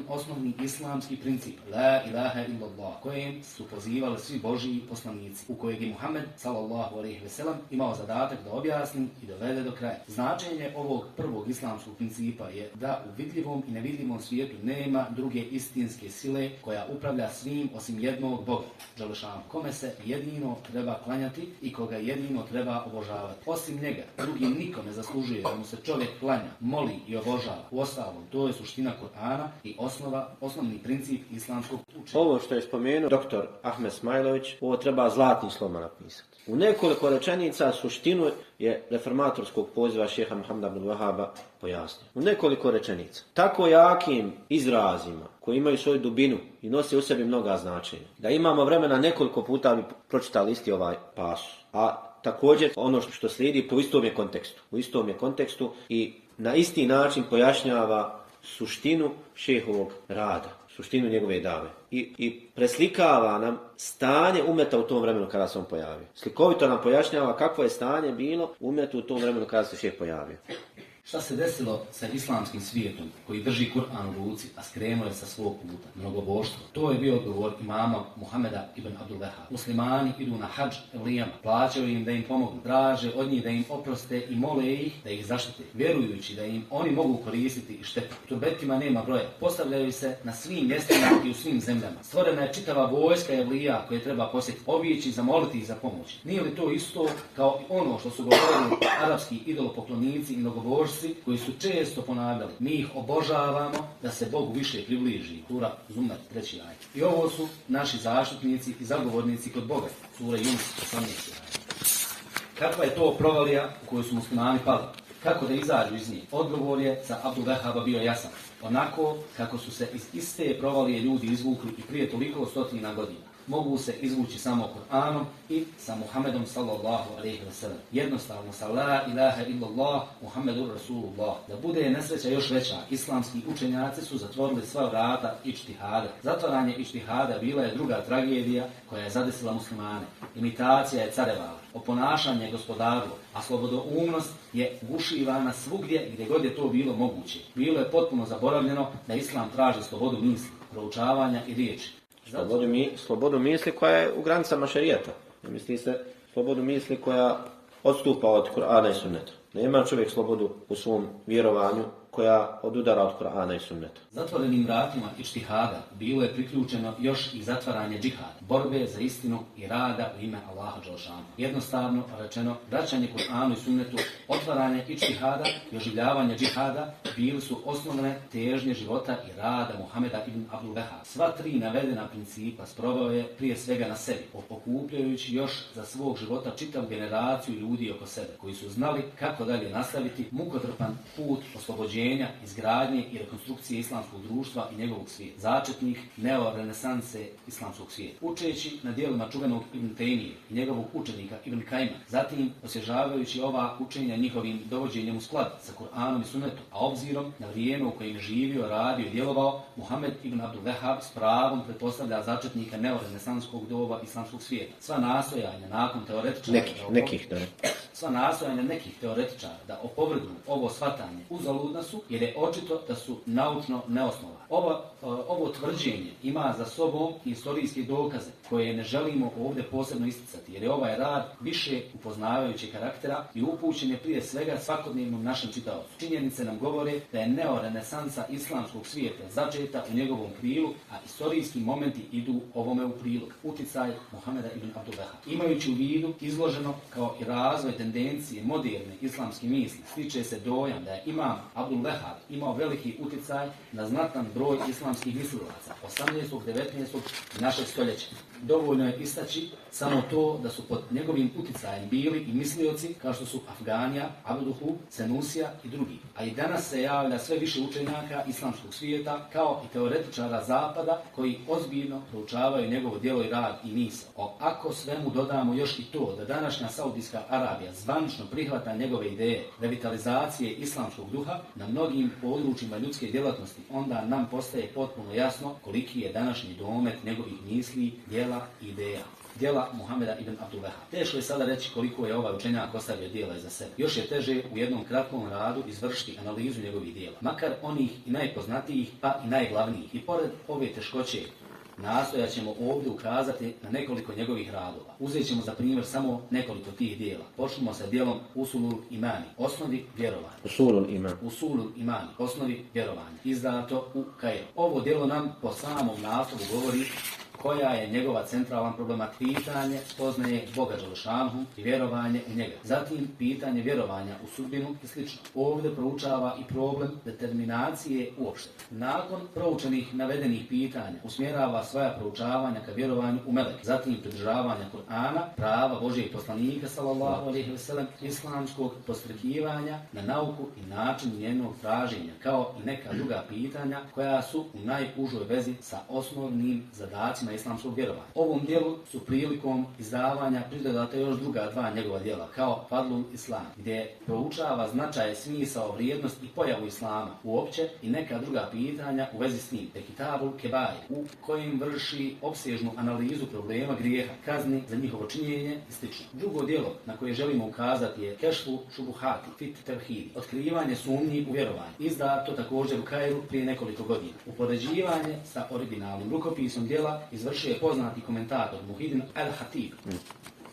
osnovni islamski princip, la ilaha illallah, kojem su pozivali svi Božji poslanici, u kojeg je Muhammed sallallahu alejhi ve sellem imao zadatak da objasni i dovede do kraja. Značenje ovog prvog islamskog principa je da u vidljivom i nevidljivom svijetu nema druge istinske sile koja upravlja svim osim jednog Boga, Đelešanu, kome se jedino treba klanjati i koga jedino treba obožavati. Osim njega, drugi niko ne zaslužuje da mu se čovjek klanja, moli i obožava. Uostalom, to je suština Kur'ana i osnovni princip islamskog učenja. Ovo što je spomenuo dr. Ahmed Smajlović, ovo treba zlatnim slovima napisati. U nekoliko rečenica suštinu je reformatorskog poziva šeha Muhameda ibn Wahhaba pojasnio. U nekoliko rečenica. Tako jakim izrazima koji imaju svoju dubinu i nose u sebi mnoga značenja. Da imamo vremena nekoliko puta bi pročitali isti ovaj pasus. A također ono što slijedi po istom je kontekstu. U istom je kontekstu i na isti način pojašnjava suštinu šehovog rada, suštinu njegove dave. I preslikava nam stanje umeta u tom vremenu kada se on pojavio. Slikovito nam pojašnjava kakvo je stanje bilo umetu u tom vremenu kada se šeh pojavio. Šta se desilo sa islamskim svijetom koji drži Kur'an u ruci, a skrenuo je sa svog puta? Mnogoboštvo. To je bio odgovor imama Muhameda ibn Abdul Wahhab. Muslimani idu na hadž evlijama, plaćaju im da im pomognu, traže od njih da im oproste i mole ih da ih zaštite, vjerujući da im oni mogu koristiti i štetu. Turbetima nema broja. Postavljaju se na svim mjestima i u svim zemljama. Stvorena je čitava vojska evlija koje treba posjetiti, obići, zamoliti ih za pomoć. Nije li to isto kao i ono što su govorili arapski idolopoklonici i mnogoboštvo koji su često ponavljali, mi ih obožavamo da se Bogu više približi. Sura Zumar, 3. ajet. I ovo su naši zaštitnici i zagovornici kod Boga. Sura Yunus, 18. ajet. Kakva je to provalija u kojoj su muslimani pali? Kako da izađu iz nje? Odgovor je za Abdul Wahhaba bio jasan. Onako kako su se iz iste provalije ljudi izvukli i prije toliko stotina godina. Mogu se izvući samo Kur'anom i sa Muhammedom sallallahu alejhi ve sellem. Jednostavno sa la ilaha illallah Muhammedur Rasulullah. Da bude nesreća još veća, islamski učenjaci su zatvorili sva vrata ičtihada. Zatvaranje ičtihada bila je druga tragedija koja je zadesila muslimane. Imitacija je carevala, oponašanje je gospodarilo, a slobodoumnost je gušivana svugdje gdje god je to bilo moguće. Bilo je potpuno zaboravljeno da islam traži slobodu misli, proučavanja i riječi. Slobodu misli koja je u granicama šerijata. Ne misli se slobodu misli koja odstupa od Kur'ana i sunneta. Nema čovjek slobodu u svom vjerovanju koja odudara od Kur'ana i sunneta. Zatvorenim vratima ičtihada bilo je priključeno još i zatvaranje džihada, borbe za istinu i rada u ime Allaha Đelešanu. Jednostavno rečeno, vraćanje Kur'anu i sunnetu, otvaranje ičtihada i oživljavanje džihada bili su osnovne težnje života i rada Muhameda ibn Abdul Wahhab. Sva tri navedena principa sproveo je prije svega na sebi, okupljajući još za svog života čitavu generaciju ljudi oko sebe, koji su znali kako dalje nastaviti mukotrpan put oslobođenja, izgradnje i rekonstrukcije islamskog društva i njegovog svijeta. Začetnik neorenesanse islamskog svijeta. Učeći na dijelima čuvenog Ibn Taymije i njegovog učenika Ibn Kajma, zatim osvježavajući ova učenja njihovim dovođenjem u sklad sa Kur'anom i sunnetom, a obzirom na vrijeme u kojem je živio, radio i djelovao, Muhammed ibn Abdul Wahhab s pravom pretpostavlja začetnika neorenesanskog doba islamskog svijeta. Sva nastojanja nakon teoretičara Sva nastojanja nekih teoretičara da opovrgnu ovo shvatanje uzaludna su, jer je očito da su naučno neosnovane. Ovo tvrđenje ima za sobom historijske dokaze koje ne želimo ovdje posebno isticati, jer je ovaj rad više upoznavajući karaktera i upućen je prije svega svakodnevnom našem čitaocu. Činjenice nam govore da je neorenesansa islamskog svijeta začeta u njegovom krilu, a historijski momenti idu ovome u prilog. Uticaj Muhameda ibn Abdul Wahhab. Imajući u vidu izloženo kao i razvoj tendencije moderne islamske misli, stiče se dojam da je imam Abdul Wahhab imao veliki uticaj na znatan broj islamskih mislilaca 18. 19. našeg stoljeća. Dovoljno je istaći samo to da su pod njegovim uticajem bili i mislioci kao što su Afganija, Abduhu, Senusija i drugi. A i danas se javlja sve više učenjaka islamskog svijeta kao i teoretičara zapada koji ozbiljno proučavaju njegovo djelo i rad i misao. Ako svemu dodamo još i to da današnja Saudijska Arabija zvanično prihvata njegove ideje revitalizacije islamskog duha na mnogim područjima ljudske djelatnosti, onda nam postaje potpuno jasno koliki je današnji domet njegovih misli, djela i ideja. Djela Muhameda ibn Abdul Wahhab. Teško je sada reći koliko je ovaj učenjak ostavio djela iza sebe. Još je teže u jednom kratkom radu izvršiti analizu njegovih djela, makar onih i najpoznatijih, pa i najglavnijih. I pored ove teškoće, nastojat ćemo ovdje ukazati na nekoliko njegovih radova. Uzet ćemo za primjer samo nekoliko tih dijela. Počnemo sa dijelom Usulul Imani, osnovi vjerovanja. Usulul Imani, osnovi vjerovanja. Izdato u Kairu. Ovo dijelo nam po samom naslovu govori koja je njegova centralna problematika. Pitanje spoznaje Boga Đelešanuhu i vjerovanje u njega. Zatim pitanje vjerovanja u sudbinu i sl. Ovdje proučava i problem determinacije uopšte. Nakon proučenih navedenih pitanja usmjerava svoja proučavanja ka vjerovanju u meleke. Zatim pridržavanja Kur'ana, prava Božijeg poslanika sallallahu alejhi ve sellem, islamskog postrehivanja na nauku i način njenog traženja, kao i neka druga pitanja koja su u najužoj vezi sa osnovnim zadacima islamskog vjerovanja. Ovom dijelu su prilikom izdavanja pridodata još druga dva njegova djela, kao Fadlul Islam, gdje proučava značaj, smisao, vrijednost i pojavu islama uopće i neka druga pitanja u vezi s njim, te Kitabul Kebair, u kojim vrši opsežnu analizu problema grijeha, kazni za njihovo činjenje i sl. Drugo djelo na koje želimo ukazati je Kešfu Šubuhati, Fit Tevhidi, otkrivanje sumnji u vjerovanje, izdato također u Kairu prije nekoliko godina. Upoređivanje sa originalnim rukopisom djela izvršio je poznati komentator Muhidin al-Hatib.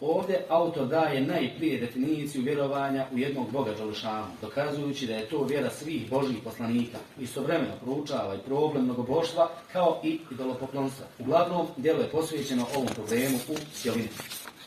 Ovdje autor daje najprije definiciju vjerovanja u jednog Boga Đelešanuhu, dokazujući da je to vjera svih Božjih poslanika. Istovremeno proučava i problem mnogoboštva kao i idolopoklonstva. Uglavnom, djelo je posvećeno ovom problemu u cjelini.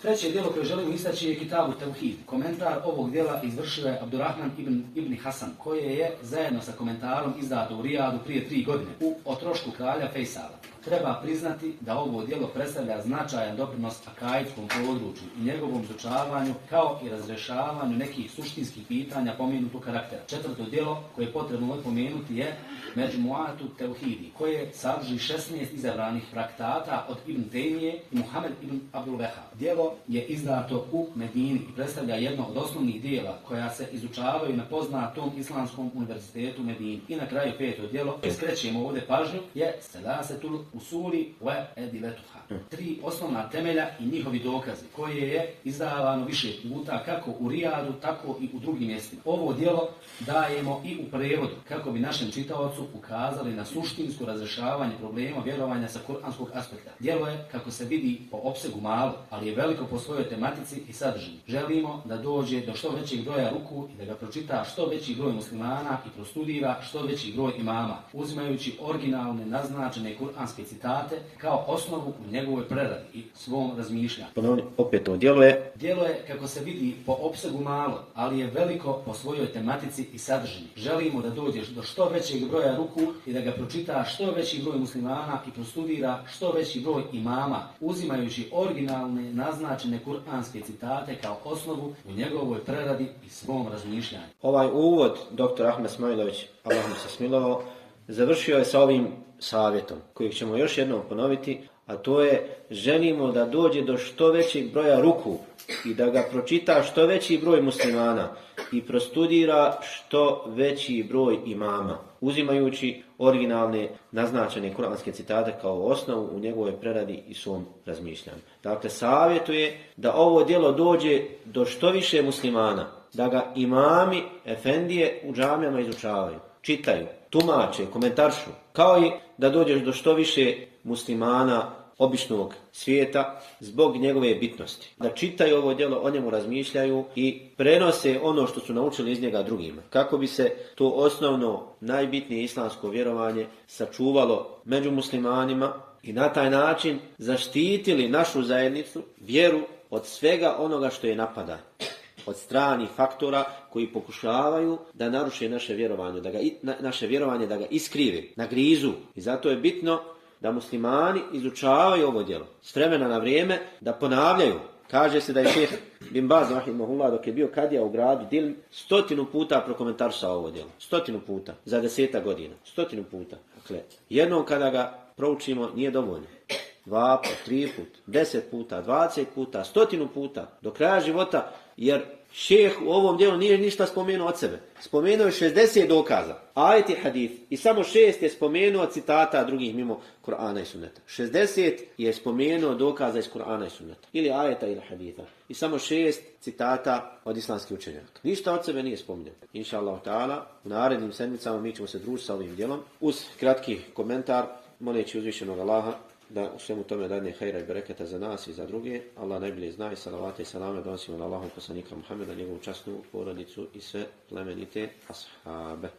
Treće djelo koje želimo istaći je Kitabu Tevhid. Komentar ovog djela izvršio je Abdurrahman ibn Hasan, koje je zajedno sa komentarom izdato u Rijadu prije 3 godine u o trošku kralja Fejsala. Treba priznati da ovo djelo predstavlja značajan doprinos akaidskom području i njegovom izučavanju kao i razrješavanju nekih suštinskih pitanja pomenutog karaktera. Četvrto djelo koje je potrebno pomenuti je Međmuatu Tevhidi, koje sadrži 16 izabranih traktata od Ibn Tejmije i Muhammed ibn Abdul Wahhab. Djelo je izdato u Medini i predstavlja jedno od osnovnih djela koja se izučavaju na poznatom Islamskom univerzitetu Medini. I na kraju peto djelo, koje skrećemo ovdje pažnju, je Selasetul Usuli wa Ediletuha. 3 osnovna temelja i njihovi dokazi, koje je izdavano više puta kako u Rijadu, tako i u drugim mjestima. Ovo djelo dajemo i u prevodu kako bi našem čitaocu ukazali na suštinsko razrješavanje problema vjerovanja sa kuranskog aspekta. Djelo je, kako se vidi, po opsegu malo, ali je veliko po svojoj tematici i sadržini. Želimo da dođe do što većeg broja ruku i da ga pročita što veći broj muslimana i prostudira što veći broj imama, uzimajući originalne naznačene kuranske citate kao osnovu u njegovoj preradi i svom razmišljanju. Ponovno, opet to djelo je, kako se vidi, po opsegu malo, ali je veliko po svojoj tematici i sadržini. Želimo da dođeš do što većeg broja ruku i da ga pročita što veći broj muslimana i prostudira što veći broj imama, uzimajući originalne naznačene kuranske citate kao osnovu u njegovoj preradi i svom razmišljanju. Ovaj uvod dr. Ahmed Smajlović, Allah mu se smilovao, završio je sa ovim savjetom, kojeg ćemo još jednom ponoviti, a to je: želimo da dođe do što većeg broja ruku i da ga pročita što veći broj muslimana i prostudira što veći broj imama, uzimajući originalne naznačene kuranske citate kao osnovu u njegovoj preradi i svom razmišljanju. Dakle, savjetuje da ovo djelo dođe do što više muslimana, da ga imami, efendije u džamijama izučavaju, čitaju, tumače, komentaršu, kao i da dođeš do što više muslimana običnog svijeta zbog njegove bitnosti. Da čitaju ovo djelo, o njemu razmišljaju i prenose ono što su naučili iz njega drugima. Kako bi se to osnovno, najbitnije islamsko vjerovanje sačuvalo među muslimanima i na taj način zaštitili našu zajednicu, vjeru, od svega onoga što je napada, od stranih faktora koji pokušavaju da naruše naše vjerovanje, da ga iskrive, nagrizu. I zato je bitno da muslimani izučavaju ovo djelo s vremena na vrijeme, da ponavljaju. Kaže se da je šejh bin Baz rahimahullah, dok je bio kadija u gradu Dilm, 100 puta prokomentarisao ovo djelo. 100 puta za 10 godina. 100 puta. Dakle, jednom kada ga proučimo nije dovoljno. 2 puta, 3 puta, 10 puta, 20 puta, 100 puta, do kraja života, jer šejh u ovom dijelu nije ništa spomenuo od sebe. Spomenuo je 60 dokaza, ajet i hadith, i samo 6 je spomenuo citata drugih mimo Kur'ana i sunneta. 60 je spomenuo dokaza iz Kur'ana i sunneta, ili ajeta ili haditha, i samo 6 citata od islamskih učenjaka. Ništa od sebe nije spomenuo. Inša Allah ta'ala, u narednim sedmicama mi ćemo se družiti sa ovim dijelom, uz kratki komentar, moleći uzvišenog Allaha da u svemu tome dadne hajra i bereketa za nas i za druge. Allah najbolje zna i salavate i salame donosimo na Allahov poslanika Muhammeda, njegovu časnu porodicu i sve plemenite ashabe.